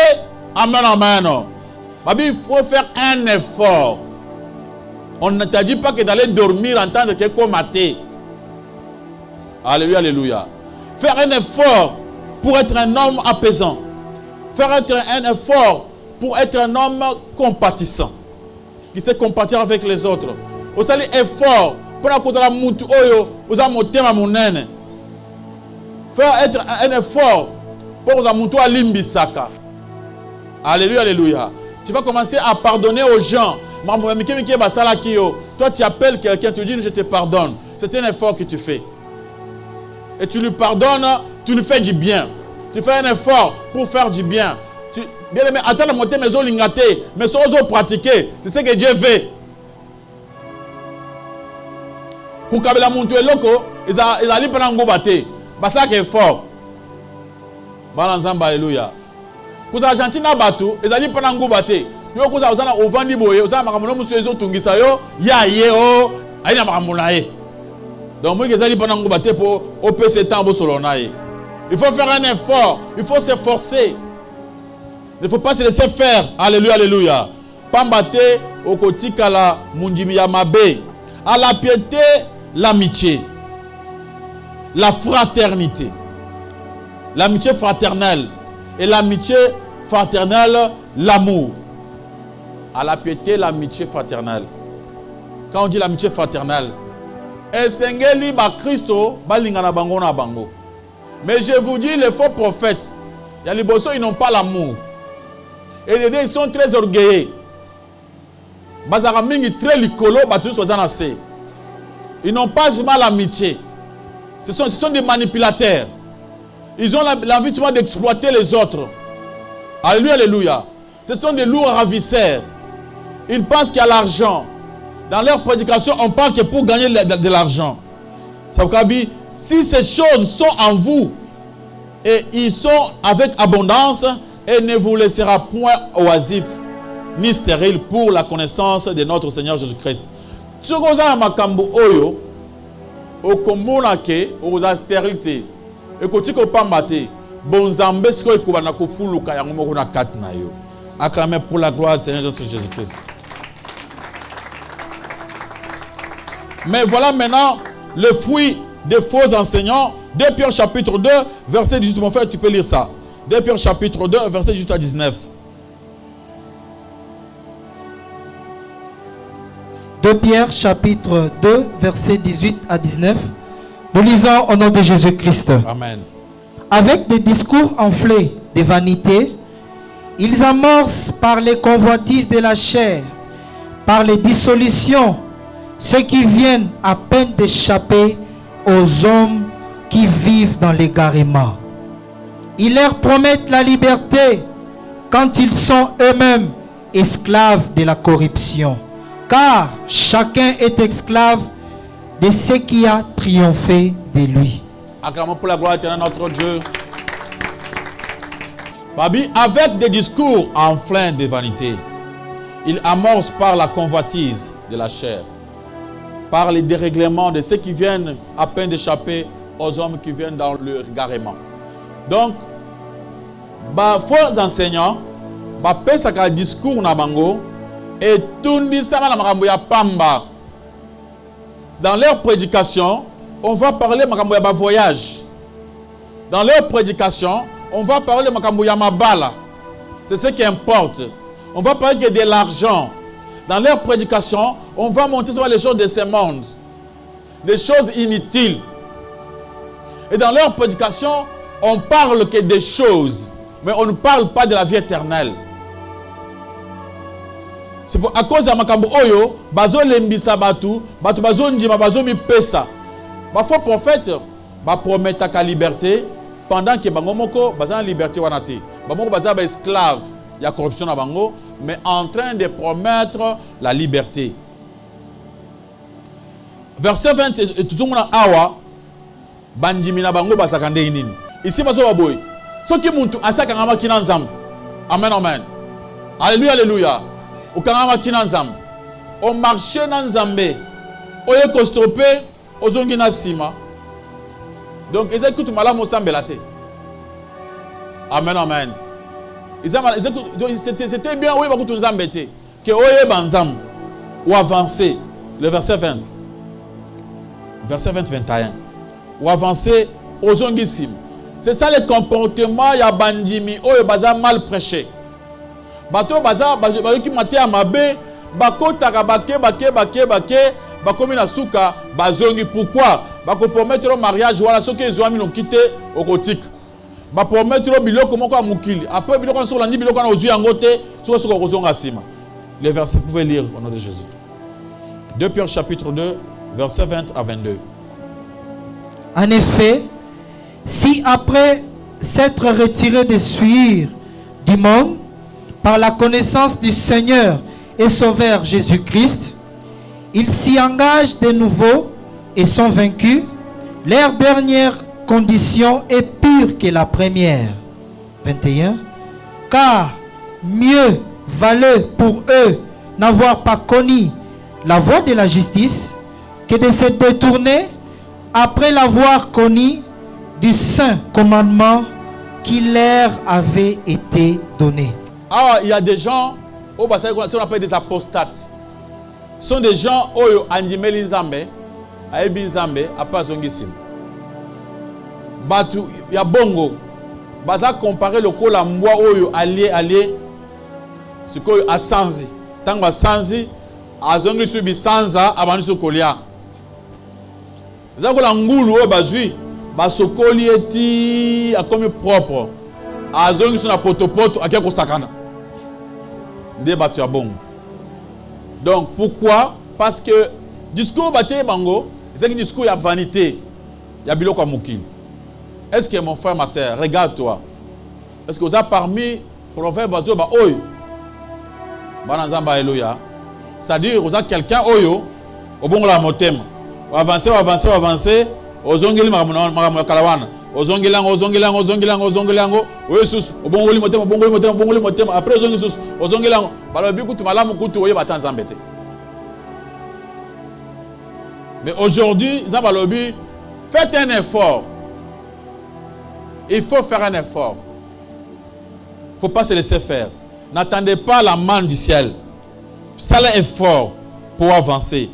Amen, amen. Babi, il faut faire un effort. On ne t'a dit pas que d'aller dormir en tant que comaté. Alléluia, alléluia. Faire un effort pour être un homme apaisant. Faire un effort pour être un homme compatissant. Qui sait compatir avec les autres. Vous allez effort pour la moutou oyo, vous allez monter ma monnaie. Faire un effort pour la moutou à limbisaka. Alléluia, alléluia. Tu vas commencer à pardonner aux gens. Toi, tu appelles quelqu'un, tu dis je te pardonne. C'est un effort que tu fais. Et tu lui pardonnes, tu lui fais du bien. Tu fais un effort pour faire du bien. Bien aimé, attends de monter mes os lingatés, mais sans os pratiquer. C'est ce que Dieu fait. Pour kabela muntu eloko, ezali pena ngobate. Basa ke fort. Balanzamba alléluia. Kuza Argentina batu, ezali pena ngobate. Yo kuza ozana ovandi boye, ozana makambo musu ezo tungisa yo, ya ye o, aina makambo na ye. Donc moi ezali pena ngobate pour OPC temps bo solona ye. Il faut faire un effort, il faut s'efforcer. Il ne faut pas se laisser faire. Alléluia, alléluia. Pambate okotika la mundimi ya mabe. À la piété, l'amitié. La fraternité. L'amitié fraternelle. Et l'amitié fraternelle, l'amour. À la piété, l'amitié fraternelle. Quand on dit l'amitié fraternelle, esengeli ba Christo, balinga na bango na bango. Mais je vous dis, les faux prophètes, il y a les bossons, ils n'ont pas l'amour. Et les deux, ils sont très orgueilleux. Bazaramingi très licolo, batus wazanase. Ils n'ont pas vraiment l'amitié. Ce sont des manipulateurs. Ils ont l'envie d'exploiter les autres. Alléluia, alléluia. Ce sont des lourds ravisseurs. Ils pensent qu'il y a l'argent. Dans leur prédication, on parle que pour gagner de l'argent. Ça veut dire, si ces choses sont en vous, et ils sont avec abondance, et ne vous laissera point oisif, ni stérile pour la connaissance de notre Seigneur Jésus-Christ. Si vous avez makambo oyo, okomona ke oza stérilité. Et quand tu pas maté, bon zambé ce que tu vas na kofuluka yango moko na kat na yo. Acclamez pour la gloire du Seigneur notre Jésus-Christ. Mais voilà maintenant le fruit des faux enseignants. 2 Pierre chapitre 2, verset 18. Mon frère, tu peux lire ça. 2 Pierre chapitre 2, verset 18 à 19. 2 Pierre chapitre 2, verset 18 à 19. Nous lisons au nom de Jésus-Christ. Amen. Avec des discours enflés de vanité, ils amorcent par les convoitises de la chair, par les dissolutions, ceux qui viennent à peine d'échapper aux hommes qui vivent dans l'égarement. Ils leur promettent la liberté quand ils sont eux-mêmes esclaves de la corruption. Car chacun est esclave de ce qui a triomphé de lui. Acclamons pour la gloire éternelle notre Dieu. Babi, avec des discours enflés de vanité, il amorce par la convoitise de la chair, par les dérèglements de ceux qui viennent à peine d'échapper aux hommes qui viennent dans le égarement. Donc, faux enseignants, pesaka discours na bango et tundisama na makambo ya pamba. Dans leur prédication, on va parler makambo ya voyage. Dans leur prédication, on va parler makambo ya mabala. C'est ce qui importe. On va parler que de l'argent. Dans leur prédication, on va montrer sur les choses de ce monde, des choses inutiles. Et dans leur prédication, on parle que des choses, mais on ne parle pas de la vie éternelle. C'est à cause de makambo oyo, bazo lembisa batu bazo ndima bazo mi pesa. Ba faux prophète ba promettre la liberté pendant que bango moko baza liberté wanati. Ba moko baza ba esclave, il y a corruption na bango, mais en train de promettre la liberté. Verset 20 et tout monde awa bandimi na bango basakande nini. Ici bazo baboy. Soki muntu asaka ngama kina nzambe. Amen amen. Alléluia alléluia. Ukangama kina nzambe. O marché na nzambe. Oye kostrope ozongi na sima. Donc écoute malamu sambela te. Amen amen. C'était bien oui bakutu nzambe te. Que oye banzam ou avancer. Le verset 20. Verset 20-21. Ou avancer ozongi sima. C'est ça le comportement ya bandimi oyo baza mal prêché. Bato baza bayoki mate ya mabe bakotaka bake bakomi na suka bazongi. Pourquoi? Bako promettre le mariage wala soki ezwami no kite okotika. Ba promettre biloko moko ya mukili. Après biloko so landi biloko na ozwi yango te soko kozonga sima. Les versets vous pouvez lire au nom de Jésus. 2 Pierre chapitre 2 versets 20 à 22. En effet, si après s'être retiré des souillures du monde par la connaissance du Seigneur et Sauveur Jésus-Christ, ils s'y engagent de nouveau et sont vaincus, leur dernière condition est pire que la première. 21. Car mieux valait pour eux n'avoir pas connu la voie de la justice que de se détourner après l'avoir connu du saint commandement qui leur avait été donné. Ah, il y a des gens, on appelle des apostates. Ce sont des gens qui ont andimeli nzambe, ayebi nzambe, apa zongisim. Batu ya bongo, baza comparer le kola mbwa oyo allié, ce koyo asanzi. Tango asanzi, azongi subi sanza, abandi su kolia. Zakola ngulu oyo bazui, basokoli eti akomi propre. Azongi su na potopoto, akia kosakana. Nde batu ya bongo. Donc pourquoi? Parce que discours bate bango, c'est un discours ya vanité, ya biloko mukili. Est-ce que mon frère, ma soeur, regarde-toi. Est-ce que vous avez parmi prophètes bazo ba oyo? Banazamba Eloya. C'est-à-dire vous avez quelqu'un oyo au bon la motem. Avancer, ozongeli makamuna kalawana. Ozongelango. Oyo sus, obongoli motem. Après ozongi sus, ozongelango. Balobi kutu malamu kutu oyo batanzambe te. Mais aujourd'hui, Zambalobi, faites un effort. Il faut faire un effort. Il ne faut pas se laisser faire. N'attendez pas la manne du ciel. Ça là est fort pour avancer.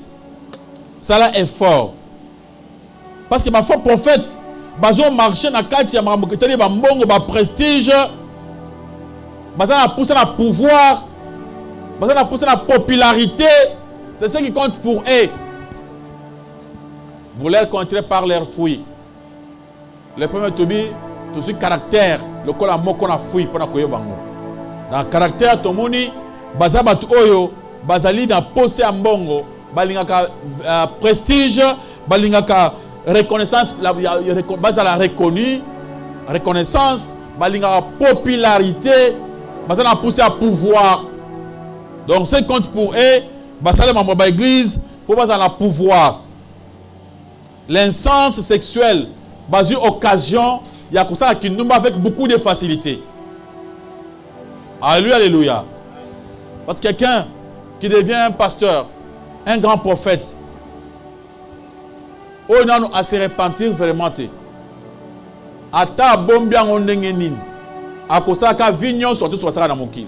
Ça là est fort. Parce que ma foi prophète, bazo marché na kati ya mamoketeli ba mbongo ba prestige, baza na pousser na pouvoir, baza na pousser na popularité, c'est ce qui compte pour eux. Vous les rencontrez par leurs fruits. Le premier tobi, tout ce caractère, le kola moko na fruit pour na koyo bango. Dans caractère tomoni, baza batu oyo, bazali na posé ya mbongo, balingaka prestige, balingaka reconnaissance, baza la reconnaissance, balingaka popularité, baza na poussé à pouvoir. Donc ce qui compte pour eux, baza le membre de l'église, pour baza na pouvoir. L'incens sexuel, basé occasion, il y a comme ça qui nous avec beaucoup de facilité. Alléluia, alléluia. Parce que quelqu'un qui devient un pasteur, un grand prophète, on a à se repentir vraiment. Ata bombian on nengenin. akosaka vignon surtout sur saka na mokili.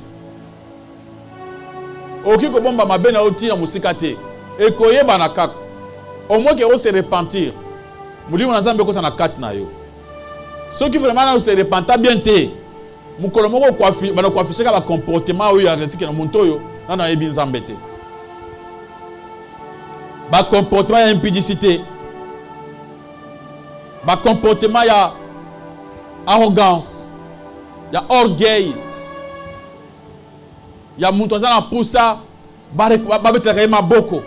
Oki ko bomba mabe na oti na musika te. E koyeba na kaka. Au moins que on se repentir. Mulimo na Nzambe kota na kat na yo. Ceux qui vraiment na se repenta bien te. Mukolo moko kwafi bana kwafisha ba comportement oyo ya risque na muntu oyo na yebi Nzambe te. Ba comportement ya impudicité. Ba comportement ya arrogance. Ya orgueil. Ya muntu azana pusa ba betaka maboko.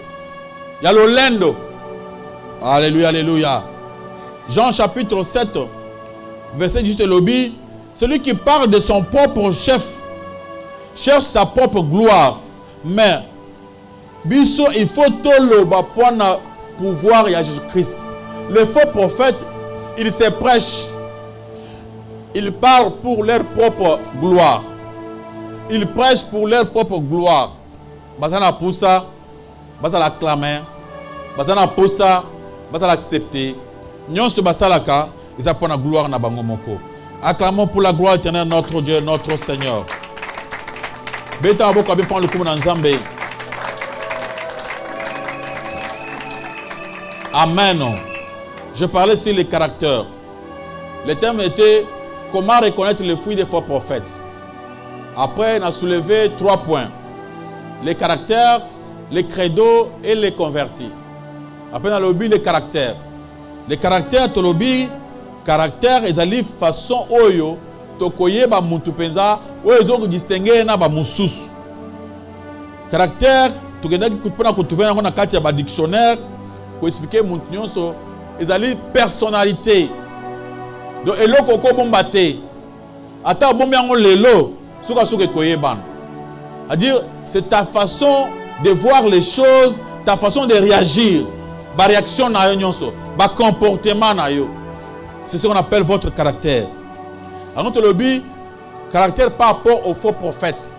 Ya lolendo. Alléluia, alléluia. Jean chapitre 7, verset 18 lobby. Celui qui parle de son propre chef cherche sa propre gloire. Mais, biso, il faut tout le pouvoir à Jésus-Christ. Le faux prophète, il se prêche. Il parle pour leur propre gloire. Il prêche pour leur propre gloire. Bazana poussa, bazana clamer, bazana poussa, bazana accepter. Nyon se basalaka, ils apprennent la gloire na bango moko. Acclamons pour la gloire éternelle notre Dieu, notre Seigneur. Beta aboko abi prendre le coup dans Nzambe. Amen. Je parlais sur les caractères. Le thème était comment reconnaître les fruits des faux prophètes. Après, on a soulevé 3 points. Les caractères, les credos et les convertis. Après, on a lobby les caractères. Les caractères, tolobi, caractère, ils allaient façon oyo, tokoye ba mutu penza, oyo ils ont distingué na ba musus. Caractère, tokenda ki kupona ko trouver na kati ya ba dictionnaire, pour expliquer mutu nyonso, ils allaient personnalité. Donc eloko ko bombate. Ata bombi yango lelo, soka soka koye ban. C'est-à-dire, c'est ta façon de voir les choses, ta façon de réagir, ba réaction na yo nyonso, ba comportement na yo. C'est ce qu'on appelle votre caractère. Alors, le but, caractère par rapport aux faux prophètes.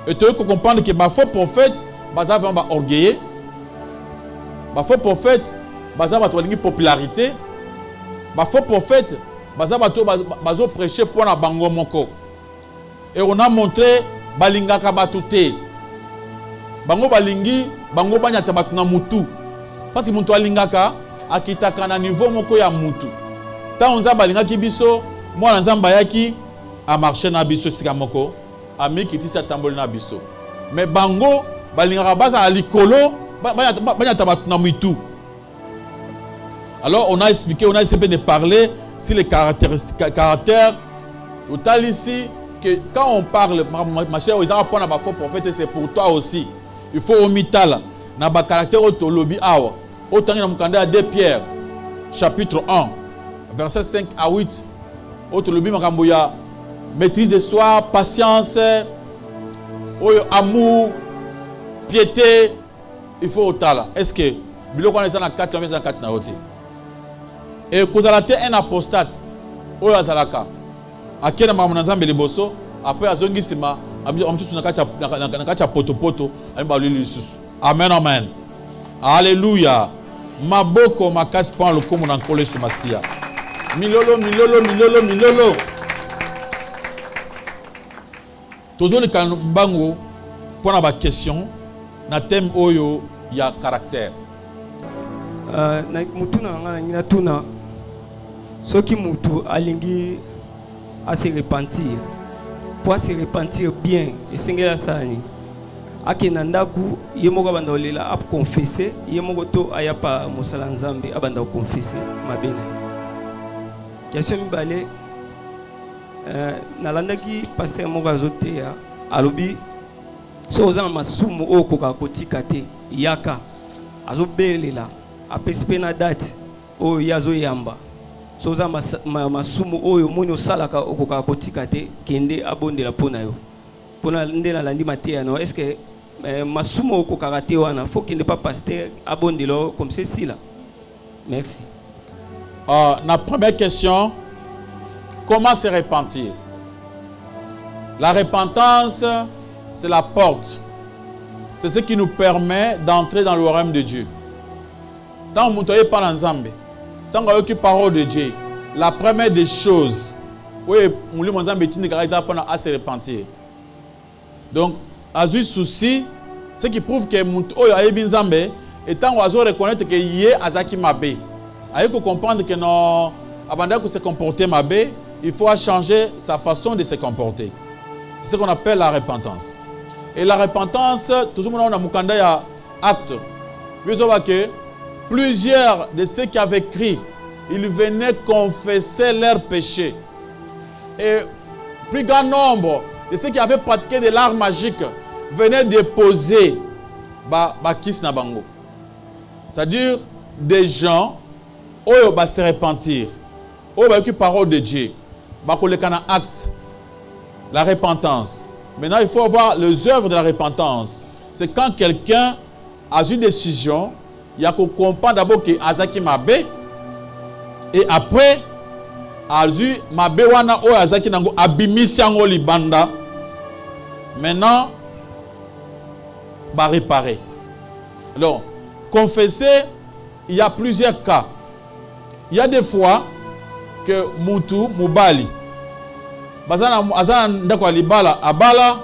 Et tu peux comprendre que les faux prophètes, ils sont orgueilleux. Les faux prophètes, ils ont une popularité. Les faux prophètes, ils ont prêché pour la bango moko. Et on a montré balingaka batute. Bango balingi, bango banyata batuna mutu. Parce que mutu alingaka akitaka na niveau moko ya mutu. Tant on a balingaki biso, moi na Nzamba yaki a marché na biso sika moko, ami kiti sa tambol na biso. Mais bango balingaka basa na likolo, banyata batuna mutu. Alors on a expliqué, on a essayé de parler sur les caractères. Autant ici que quand on parle, ma chère, ils ont un faux prophète, c'est pour toi aussi. Il faut omiter là. Na ba caractère auto lobby awa. Autant na mukanda à 2 Pierre chapitre 1 verset 5 à 8. Auto lobby makambo ya maîtrise de soi, patience, amour, piété, il faut autant. Est-ce que biloko na na 4 verset 4 na oté. Et kozalate un apostate oyo azalaka. Akena mamu na Nzambe liboso après azongisima amtusu na kacha poto ami baluli lisusu. Amen, amen. Alléluia. Maboko makasi pan le komo na nkolo Yesu Masia. Milolo, milolo, milolo, milolo. Tozo le kanbango pona ba question na thème oyo ya caractère. Na mutu na ngana ngina tuna soki mutu alingi à se repentir. Pour se repentir bien, et sengela sani. Akina ndaku yemoko banda olela ap confesser, yemoko to ayapa mosala Nzambe abanda confesser mabene. Question mibale nalandaki pasteur moko azote ya alobi so ozana masumu okoka kotika te yaka azobelela apesipe na date oyo yazo yamba so ozana masumu oyo moni osalaka okoka kotika te kende abondela pona yo pona ndela landi mateya no est-ce que masumu okoka te wana faut kende pas pasteur abondela comme ceci là. Merci. La première question, comment se repentir? La repentance, c'est la porte. C'est ce qui nous permet d'entrer dans le royaume de Dieu. Tant que vous ne pas dans Nzambe, tant que vous parole de Dieu, la première des choses, Oui, mouli monzambe tindi karaita pendant à se repentir. Donc, à ce souci, ce qui prouve que Oyo Ayebi Nzambe, étant oiseau reconnaître que yé azaki mabe. Il faut comprendre que non, avant de se comporter mabe, il faut changer sa façon de se comporter. C'est ce qu'on appelle la repentance. Et la repentance, toujours on a mukanda ya acte. Vous voyez que plusieurs de ceux qui avaient écrit, ils venaient confesser leurs péchés. Et plus grand nombre de ceux qui avaient pratiqué de l'art magique venaient déposer Bakis na bango. C'est-à-dire des gens qui vont se repentir, qui vont écouter la parole de Dieu, qui vont écouter acte, la repentance. Maintenant, il faut avoir les œuvres de la repentance. C'est quand quelqu'un a une décision, il y a qu'on comprend d'abord que Azaki Mabe, et après, Azu Mabe wana o Azaki nango abimisi yango libanda. Maintenant, va réparer. Alors, confesser, il y a plusieurs cas. Il y a des fois que Moutou, Moubali, Azana ndako libala, abala,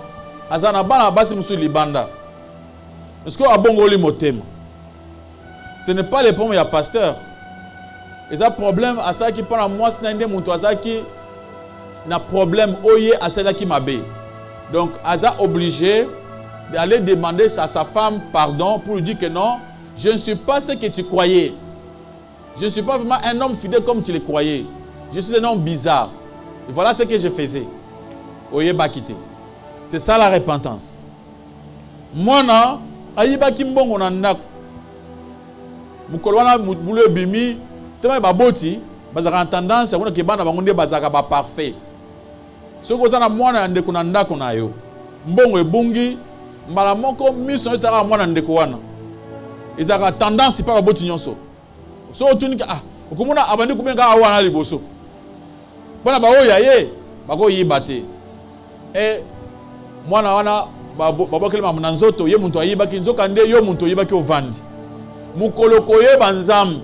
Azana bala basi musu libanda. Est-ce que abongoli motema? Ce n'est pas le problème, il y a pasteur. Et ça problème à ça qui pendant moi c'est un Moutou Azaki n'a problème oye à celle qui m'a bé. Donc Aza obligé d'aller demander à sa femme pardon pour lui dire que non, je ne suis pas ce que tu croyais. Je ne suis pas vraiment un homme fidèle comme tu le croyais. Je suis un homme bizarre. Et voilà ce que je faisais. Oye bakité. C'est ça la repentance. Moi non, ayiba kimbongo na ndako. Mukolwana mule bimi, tellement baboti, bazaka tendance à que bana bangonde bazaka ba parfait. Ce que ça na mwana ndeko na ndako na yo. Mbongo ebungi, mbala moko miso etaka mwana ndeko wana. Ezaka tendance pa baboti nyonso. So otunika okomona abandi kubenga awana liboso. Bana ba oya ye, bako yibate. Et mwana wana babokele mamuna nzoto ye muntu ayibaki nzoka nde yo muntu yibaki ovandi. Mukoloko ye banzam.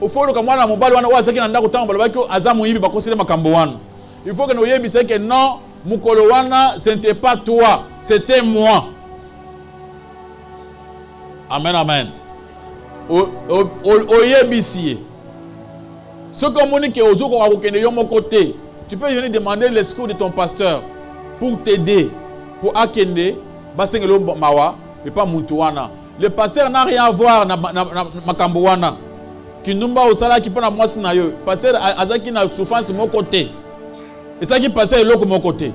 Ofolo ka mwana mobali wana wazaki na ndako tango balabaki azamu yibi bakosele makambo wana. Il faut que nous yebise que non, mukolo wana ce n'était pas toi, c'était moi. Amen, amen. Oyebisi. Ce qu'on dit que aux autres côté, tu peux venir demander le secours de ton pasteur pour t'aider, pour akende, basengelo mawa, mais pas mutuana. Le pasteur n'a rien à voir na makambo wana. Kinumba osala ki pona mwasi na yo. Pasteur azaki na souffrance mon côté. Et ça qui passait l'autre mon côté.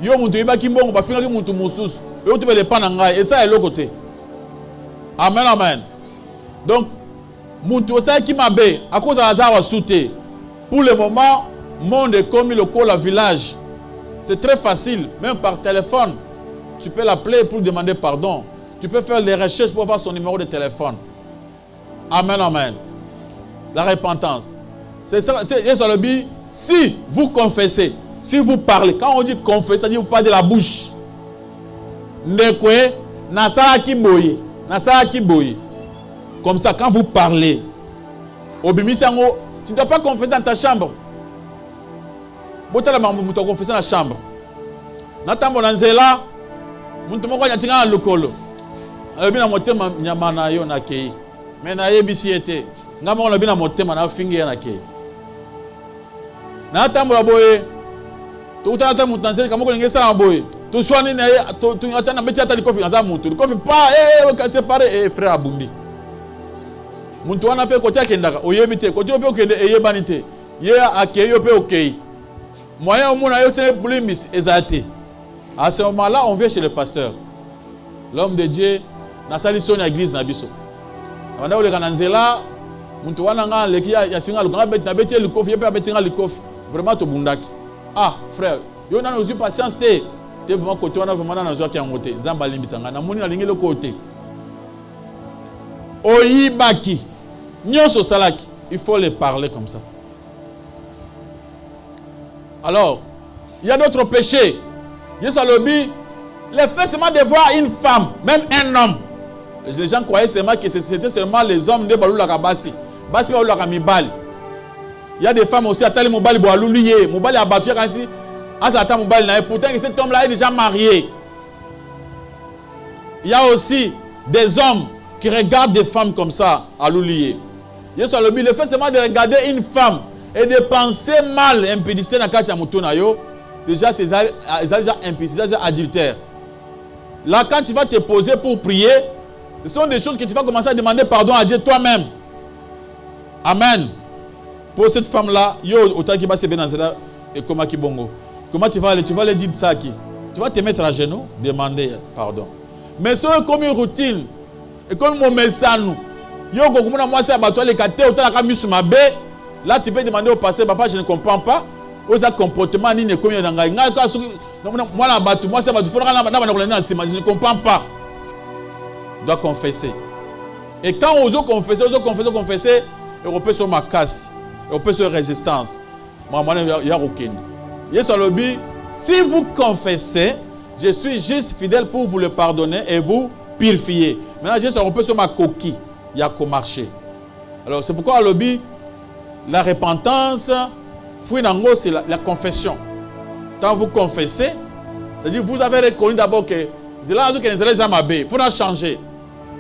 Yo muntu iba kimbongo ba finga ki muntu mususu. Yo tu le pana ngai et ça est l'autre côté. Amen, amen. Donc muntu osala ki mabe à cause de hasard souté. Pour le moment, monde est comme le col à village. C'est très facile, même par téléphone. Tu peux l'appeler pour demander pardon. Tu peux faire les recherches pour voir son numéro de téléphone. Amen, amen. La repentance. C'est ça, le but. Si vous confessez, si vous parlez, quand on dit confesser, ça dit vous parlez de la bouche. Ndekwe, nasara ki boye, nasara ki boye. Comme ça, quand vous parlez, obimisango, tu ne dois pas confesser dans ta chambre. Botala mamu muto confesser dans la chambre. Natambo nanzela, muntu moko nyatinga lokolo. Alobi na motema nyama na yo na kei. Mais na yebisi ete. Ngamo alobi na motema na fingi ya na kei. Na tambo boye. To utata mutu nanzela kamoko ngesa na boye. To swani na to atana beti ata likofi aza mutu. Likofi pa séparé frère abumbi. Muntu wana pe kotia kendaka oyebite kotia pe okende eyebanite. Ye akeyo pe okei. Moyen au monde a eu blimis ezate. À ce moment-là, on vient chez le pasteur. L'homme de Dieu na salisson à l'église na biso. On a eu le kananzela, muntu wana nga leki ya singa lukanga bet na beti likofi yepe betinga likofi. Vraiment to bundaki. Ah frère, yo na nous patience te. Te vraiment côté wana vraiment na zo ki angote. Nzamba limbisanga na moni na lingi le côté. Oyibaki. Nyonso salaki, il faut les parler comme ça. Alors, il y a d'autres péchés. Les faits seulement de voir une femme, même un homme. Les gens croyaient seulement que c'était seulement les hommes de Balou Lakabasi. Basi Balou Lakamibali. Il y a des femmes aussi, attendez mobali boalou lié, mobali a battu quand si attend mobali na pourtant cet homme là est déjà marié. Il y a aussi des hommes qui regardent des femmes comme ça à l'oublier. Le fait seulement de regarder une femme et de penser mal impudicité na kati ya mutu na yo, déjà c'est déjà impudicité, c'est déjà adultère. Là quand tu vas te poser pour prier, ce sont des choses que tu vas commencer à demander pardon à Dieu toi-même. Amen. Pour cette femme-là, yo autant qui va se bénir et comment qui bongo. Comment tu vas aller dire ça qui? Tu vas te mettre à genoux, demander pardon. Mais c'est comme une routine. Et comme mon message nous. Yo gokumuna moi c'est abattoir les kate autant la kami sur ma baie. Là tu peux demander au pasteur papa je ne comprends pas. Au ça comportement ni ne comme dans ngai. Ngai ka moi la battu moi c'est abattu faut na je ne comprends pas. Doit confesser. Et quand on ose confesser, et on peut sur ma casse, et on peut sur résistance. Moi il y a aucune. Yes lobby, si vous confessez, je suis juste fidèle pour vous le pardonner et vous purifier. Maintenant, je suis un peu sur ma coquille. Il y a qu'au marché. Alors, c'est pourquoi, à lobby, la repentance, c'est la confession. Quand vous confessez, c'est-à-dire vous avez reconnu d'abord que c'est là que les gens m'abaissent. Il faut changer.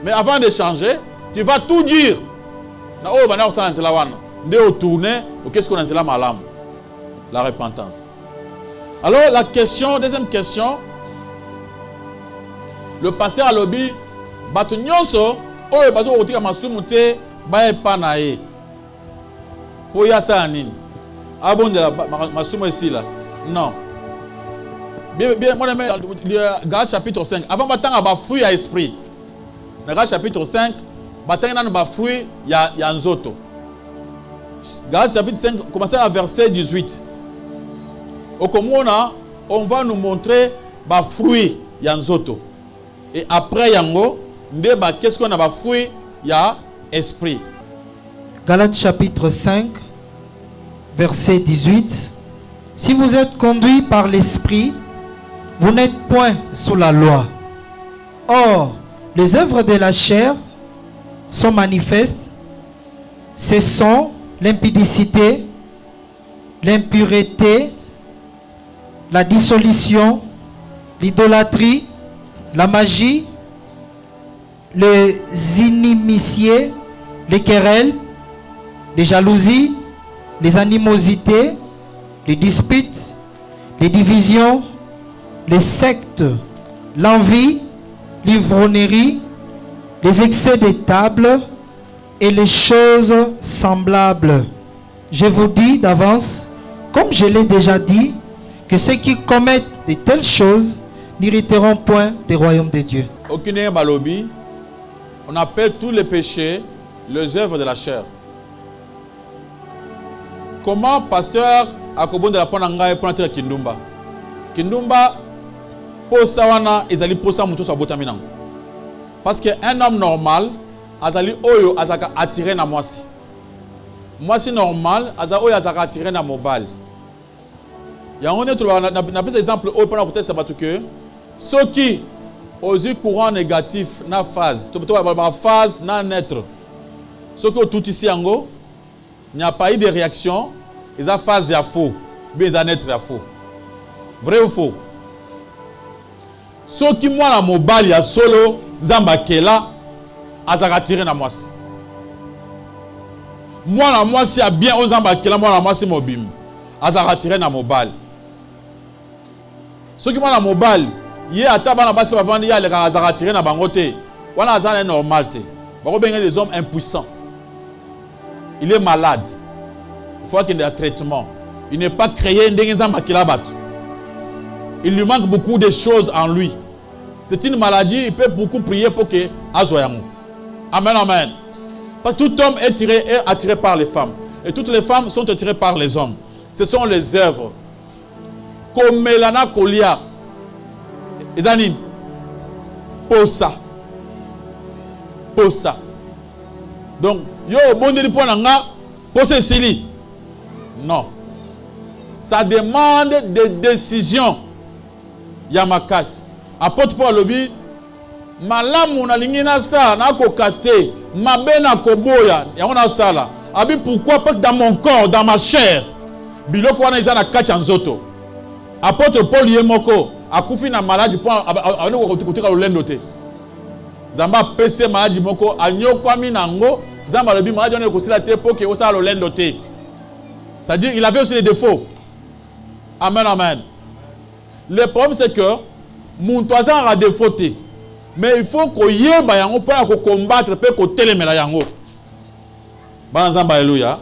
Mais avant de changer, tu vas tout dire. Qu'est-ce qu'on a dit là? La repentance. Alors, la question, deuxième question. Le pasteur a lobby, batu nyonso, oye bazo otika masumute, bae panae. Pour ya sa nini? Abonde la masumo ici là. Non. Bien, moi Galates chapitre 5. Avant batanga ba fruit à esprit. Dans Galates chapitre 5, batanga na ba fruit ya nzoto. Galates chapitre 5, commencer à verset 18. Au Komona, on va nous montrer ba fruit ya nzoto. Et après yango, qu'est-ce qu'on a ba fruit? Il y a esprit. Galates chapitre 5, verset 18. Si vous êtes conduits par l'esprit, vous n'êtes point sous la loi. Or, les œuvres de la chair sont manifestes. Ce sont l'impudicité, l'impureté, la dissolution, l'idolâtrie, la magie, les inimitiés, les querelles, les jalousies, les animosités, les disputes, les divisions, les sectes, l'envie, l'ivrognerie, les excès de table et les choses semblables. Je vous dis d'avance, comme je l'ai déjà dit, que ceux qui commettent de telles choses n'hériteront point du royaume de Dieu. Aucune balobi, on appelle tous les péchés les œuvres de la chair. Comment pasteur Akobo de la Ponanga pour entrer Kindumba? Kindumba, pour sawana, ils allaient pour ça mutu sa botamina. Parce qu'un homme normal, azali oyo azaka attiré na moisi. Moisi normal, aza oyo azaka attiré na mobile. Il y a un exemple au pendant peut-être ça que ceux qui aux yeux courant négatif na phase, phase na naître. Ceux qui ont tout ici en go, il n'y a pas eu de réaction, ils ont phase ya faux, mais ils ont naître ya faux. Vrai ou faux? Ceux qui moi la mobile ya solo, zamba kela, azaka tiré na moisi. Moi la moisi a bien on zamba kela, moi la moisi mobile, azaka tiré na mobile. Ceux qui ont la mobile, il y a des tiré na bangote. Voilà, c'est normal. Des hommes impuissants. Il est malade. Il faut qu'il ait un traitement. Il n'est pas créé. Il lui manque beaucoup de choses en lui. C'est une maladie. Il peut beaucoup prier pour que Azoyamu. Amen, amen. Parce que tout homme est attiré par les femmes. Et toutes les femmes sont attirées par les hommes. Ce sont les œuvres. Comme Melana Kolia. Ezanine. Posa. Posa. Donc, yo, bon de point nga, posa sili. Non. Ça demande des décisions. Yamakas. Apôtre Paul Lobi, malamu na lingina sa na kokate, mabena koboya, ya on a ça là. Abi pourquoi pas que dans mon corps, dans ma chair, biloko wana eza na kati ya nzoto. Apôtre Paul yemoko akufi na maladie pour avane ko kotika lolendo te. Zamba pese maladie moko anyokwami nango, zamba lobi maladie wana ko sila te pour que osala lolendo te. C'est-à-dire il avait aussi des défauts. Amen amen. Le problème c'est que mon toisan a défaut te. Mais il faut qu'on yeba yango pour combattre pe ko telemela yango. Ba nzamba alléluia.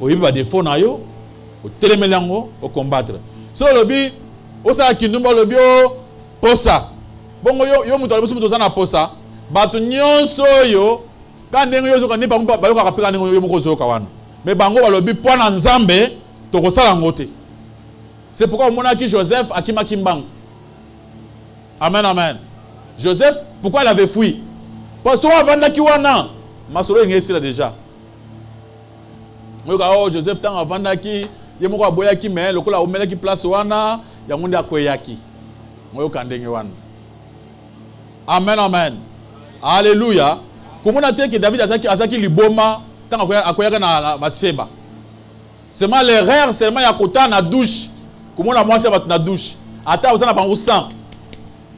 Oyiba défaut na yo. Au télémélango, au combattre. So lobi, osa kindumba lobi o posa. Bongo yo mutu alobi mutu zana posa. Batu nyonso yo, quand ndengo yo zoka ni bango ba yo ka peka ndengo yo moko zoka wana. Mais bango balobi pona nzambe to ko sala ngote. C'est pourquoi on a qui Joseph akima kimbango. Amen amen. Joseph, pourquoi il avait fui? Parce que avant ki wana, masolo ngesi là déjà. Oh Joseph tant avant ki ye moko aboyaki mais lokola omelaki place wana ya ngunde akweyaki moyo kandenge wana. Amen amen. Alléluia. Komona te que David azaki liboma tant akweyaka na Batseba. Seulement l'erreur seulement ya kota na douche. Komona mwasi bat na douche. Ata osana bango sang.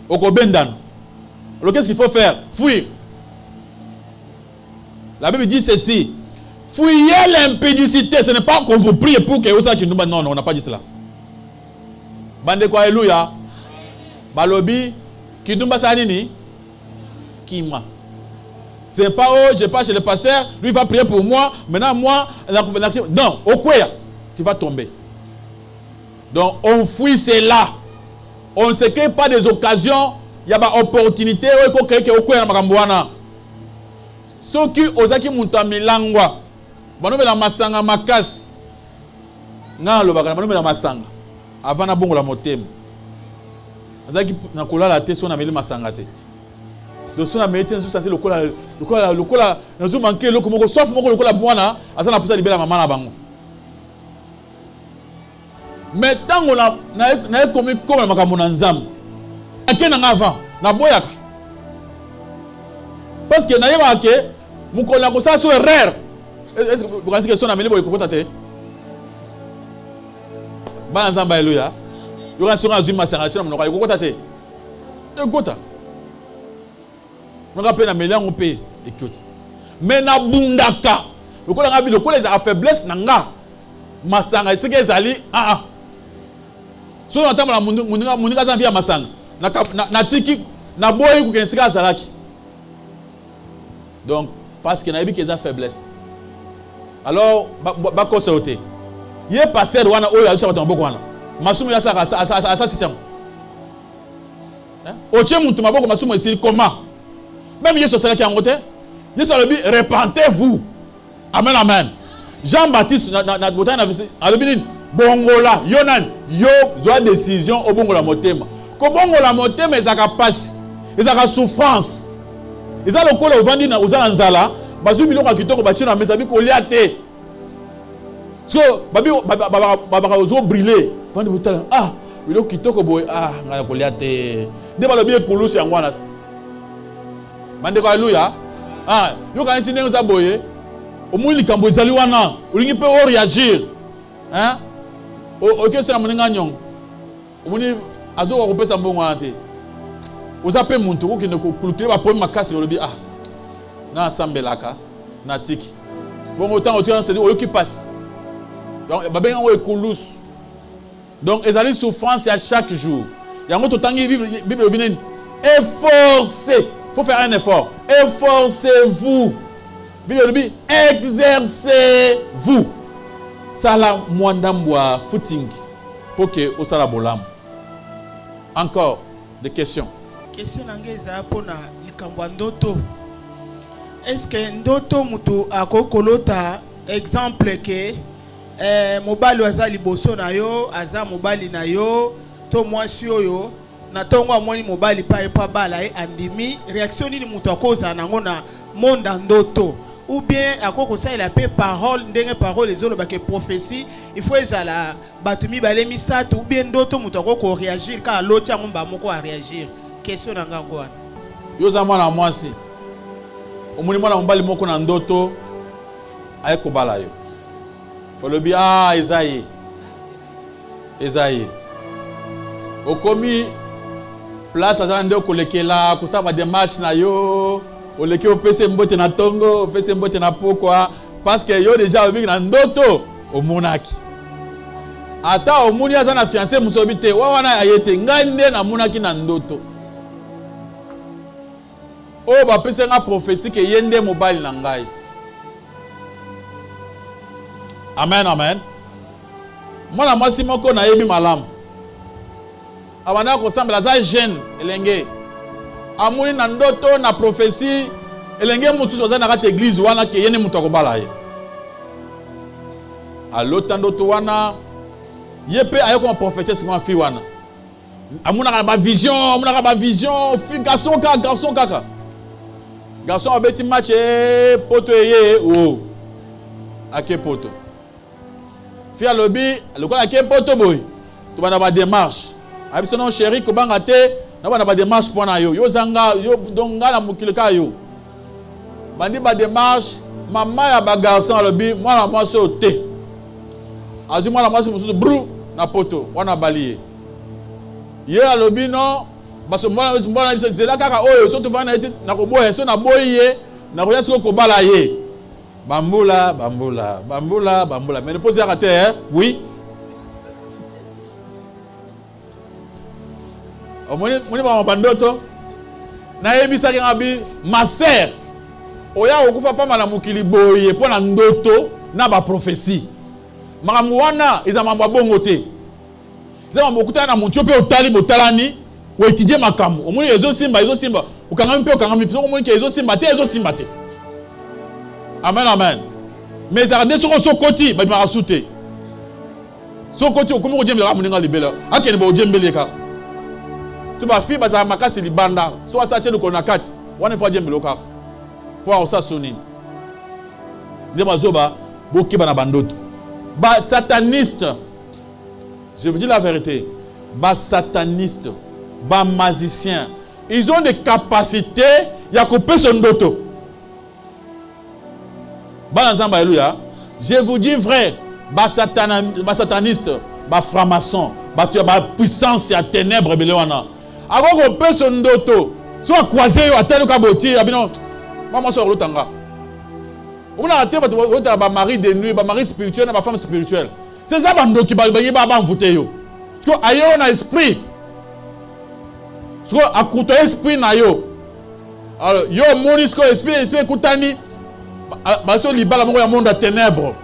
Okobendana. Alors qu'est-ce qu'il faut faire? Fuir. La Bible dit ceci. Fuyez l'impudicité. Ce n'est pas qu'on vous prie pour que vous sachiez que nous... Non, on n'a pas dit cela. Bande quoi, alléluia. Balobi, qui nous bat ça nini? Kima. Ce n'est pas, oh, je passe chez le pasteur, lui il va prier pour moi, maintenant moi, non, au quoi tu vas tomber. Donc on fuit cela. On ne se crée pas des occasions, il y a des opportunités, il faut créer au quoi na ceux qui osaki mutamilangwa. Banobe la masanga makasi. Na lo bakana banobe la masanga. Avant na bongo la motema. Azaki na kolala te so na meli masanga te. Do so na meti nzo santi lokola nzo manke loko moko sauf moko lokola bwana asa na pusa libela mama na bango. Mais tango na komi koma makambo na nzambe. Akena nga avant na boyaka. Parce que na yeba ke mukola ko sa so erreur. Est-ce que vous pensez que son amélé boy kokota te? Ba nzamba alléluia. Yo kan so azuma sanga china monoko kokota te. Ekota. On rappelle na melango pe écoute. Mais na bundaka. Lokola ngabi lokola za faiblesse nanga. Masanga ce que ezali so na tamala muninga za via masanga. Na tiki na boy ku kensika zalaki. Donc parce que na yebi keza faiblesse. Alors bako sauté. Yé pasteur wana oyo azusa bato maboko wana. Masumu ya saka asa système. Oche muntu maboko masumu esili comment? Même Yesu sala ki angote. Yesu alobi repentez-vous. Amen amen. Jean-Baptiste na botana na alobi bongola yonan yo zwa décision au bongola motema. Ko bongola motema ezaka passe. Ezaka souffrance. Ezala lokola ovandi na uzala nzala. Bazu biloko kitoko bachina mesa bi kolia te. Parce que baba ozo brûler. Vandi butala biloko kitoko boy ngaya kolia te. De balobi ekulusu yango wana. Bande ko alléluia. Yo ka insine nza boye. Omu likambo ezali wana, olingi pe o réagir. Hein? O sera moninga nyong. Omuni azo ko pesa mbongo wana te. Oza pe muntu ko kende ko kulutira ba problème makasi lobi na sambelaka na tiki bon autant autant c'est dire qui passe donc ba benga o ekulus donc ezali souffrance à chaque jour yango to tangi bible binen efforcez, faut faire un effort, efforcez-vous, bible bi exercez-vous sala mwandambwa footing pour que au sala bolam. Encore des questions? Question nangeza pona likambo ndoto. Est-ce que ndoto mutu akokolota exemple que mobali aza liboso na yo aza mobali na yo to mwasi oyo na tongo amoni mobali pa bala andimi réaction ni mutu akoza nango na monde ndoto ou bien akoko ça il a pe parole ndenge parole ezolo ba ke prophétie il faut ezala batumi balemi satu ou bien ndoto mutu akoko réagir ka loti ngomba moko a réagir. Question nanga ngwana yo za mwana mwasi omuli mwana mbali moko na ndoto aye kobala yo. Olobi ah Esaïe. Esaïe. Okomi place azande kolekela kosaba démarche na yo, oleki opese mbote na tongo, opese mbote na pokwa parce que yo déjà obi na ndoto omonaki. Ata omoni aza na fiancé musobi te wana ayete ngai nde na monaki na ndoto. O ba pese nga prophétie ke yende mobali na ngai. Amen, amen. Mwana mwasi moko na yebi malamu. Abana ko sambela za jeune elenge. Amuni na ndoto na prophétie elenge mususu za na kati église wana ke yene mutu akobala ye. Alota ndoto wana yepe ayeko ma prophétesse ma fi wana. Amuna ba vision, fi garçon kaka. Garçon abeti match poto eye o. Ake poto. Fi alobi, lokola ake poto boy. To bana ba démarche. Abiso non chéri ko banga te, na bana ba démarche pona yo. Yo zanga yo donga na mukile ka yo. Bandi ba démarche, mama ya ba garçon alobi, mwana mwasi o te. Azu mwana mwasi mususu bru na poto wana baliye. Ye alobi non, baso mwana c'est là kaka oyo so to vana ete na ko boye so na boye na ko yasi ko bala ye. Bambula. Mais ne posez à terre, oui. Moni ba bandoto. Na yebisa ke ngabi ma sœur. Oya okufa pa na mukili boye po na ndoto na ba prophétie. Makambo wana eza mambo bongo te. Eza mambo kutana na muntu pe otali botalani, o étudier makambo. Omoni ezo simba. Ukangami pe ukangami pe omoni ke ezo simba te. Amen. Mais ça ne sont koti ba ma souté. So koti okumu ko jembela muninga libela. Akene bo jembele ka. Tu ba fi ba za makasi libanda. So asa tshelo ko na kati. Wana fwa jembelo ka. Pour ça soni. Ndeba zoba bokiba na bandoto. Ba sataniste. Je vous dis la vérité. Ba sataniste, ba magicien, ils ont des capacités ya couper son ndoto. Alléluia. Je vous dis vrai, ba sataniste, ba franc-maçon, ba puissance ya ténèbres belewana. Ako ko pe son ndoto, so croiser yo atelu ka boti, abino mama so rotanga. On a até ba mari de nuit, ba mari spirituel, ba femme spirituelle. C'est ça bando ki ba envoûter yo. Parce que ayo na esprit. Parce que akuto esprit na yo. Alors yo monisko esprit kutani. Baso libala moko ya monde à ténèbres.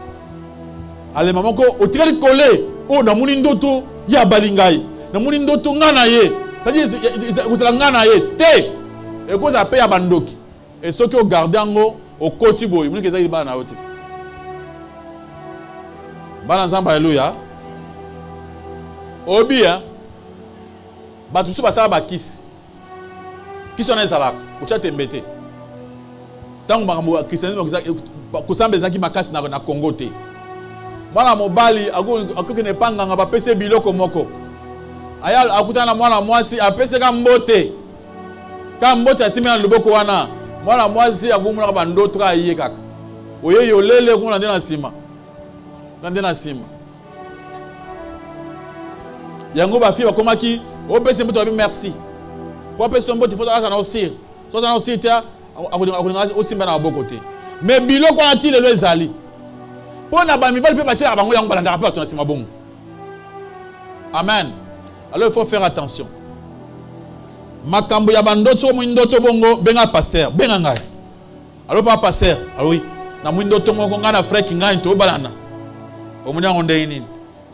Ale mamoko otikali collé o na muni ndoto ya balingai. Na muni ndoto ngana ye. C'est-à-dire kozala ngana ye te. E koza pe ya bandoki. Et ceux qui ont gardé ngo au koti boy, muni keza libala na yote. Bana nzamba alléluia. Obi hein. Batu su basala bakisi. Kisi on ezalaka. Ucha tembete. Tango makambo christianisme kusamba ezaki makasi na Congo te. Mwana mobali akoki ne panganga ba pese biloko moko. Ayal akutana mwana mwasi apese ka mbote. Ka mbote asimi na luboko wana. Mwana mwasi agumuna ba ndoto ka yiye kaka. Oye yolele kuna ndena sima. Ndena sima. Yango ba fi bakomaki o pese mbote ba merci. Kwa pese mbote faut ça na osir. So ça na osir te aussi bien à bon côté. Mais biloko a ti le ezali. Pour na ba mibali pe batira bango yango balanda rapport na sima bongo. Amen. Alors il faut faire attention. Makambo ya bandoto mo ndoto bongo benga pasteur, benga ngai. Alors pas pasteur. Ah oui. Na mo ndoto moko ngana frère kinga to balana. O mo nyango ndey nini.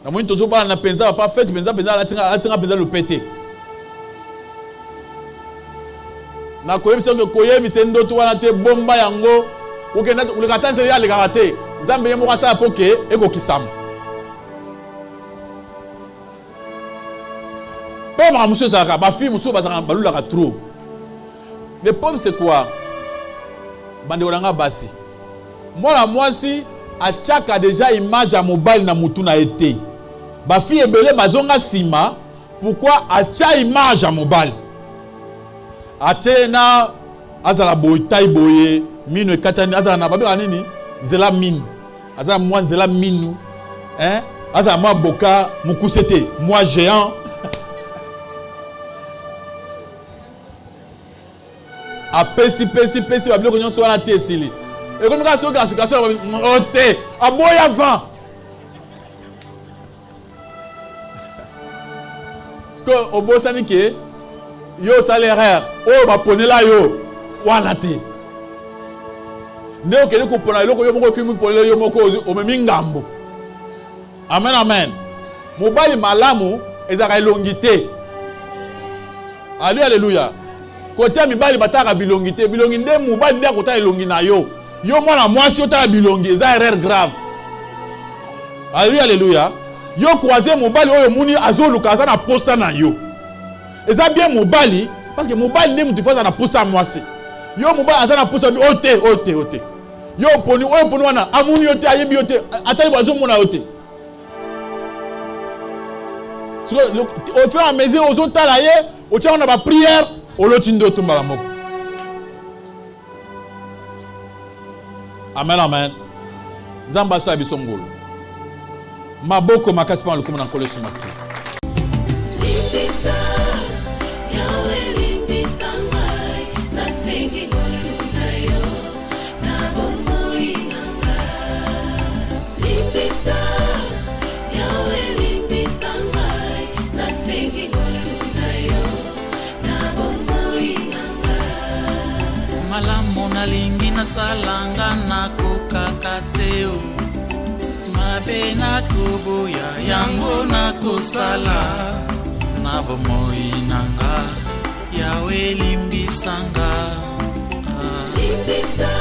Na mo ndoto balana penza pas fait penza la tinga penza le pété. Na koyebisa ke koyebisa ndoto wana te bomba yango ukenda ulikatanze ya lekate nzambe yemo kwasa poke ekokisama pe ma monsieur zaka ba fi muso bazaka balula ka trop. Le problème c'est quoi? Bande olanga basi mwana mwasi achaka déjà image ya mobile na mutu na été ba fi ebele bazonga sima. Pourquoi acha image ya mobile atena azala boy tai boye mino katani azala na babeka nini zela mine. Aza moi zela mine. Hein? Aza moi boka mukusete, moi géant. A pesi ba bilo konyo so na tie sili. Et comme ça so gasukation ote, aboya vent. Parce que au bosani ke yo salaire, oh ba ponela yo wana te. Ndeo kele ko pona yo ko yo moko kimi ponela yo moko o memi ngambo. Amen amen. Mobali malamu ezaka elongité. Alléluia. Côté mibali bataka bilongi te bilongi nde mobali nde akota elongi na yo. Yo mwana mwasi otaka bilongi eza erreur grave. Alléluia. Yo croiser mobali oyo muni azoluka za na posta na yo. Eza bien mobali parce que mobali nde mutu faza na posta mwasi. Yo mobali aza na posta ote. Yo poni wana amuni yote ayebi yote atali bazo mona yote. Au fur et à mesure aux autres talaye, au tient on a ba prière, au lotindo tumba la moko. Amen amen. Zamba sa bisongolo. Maboko makasi pa lukumu na kole sumasi. Malamu nalingi na salanga na kukakateo mabe na kubuya yango na kusala na bomoi nanga yawe limbisanga limbisa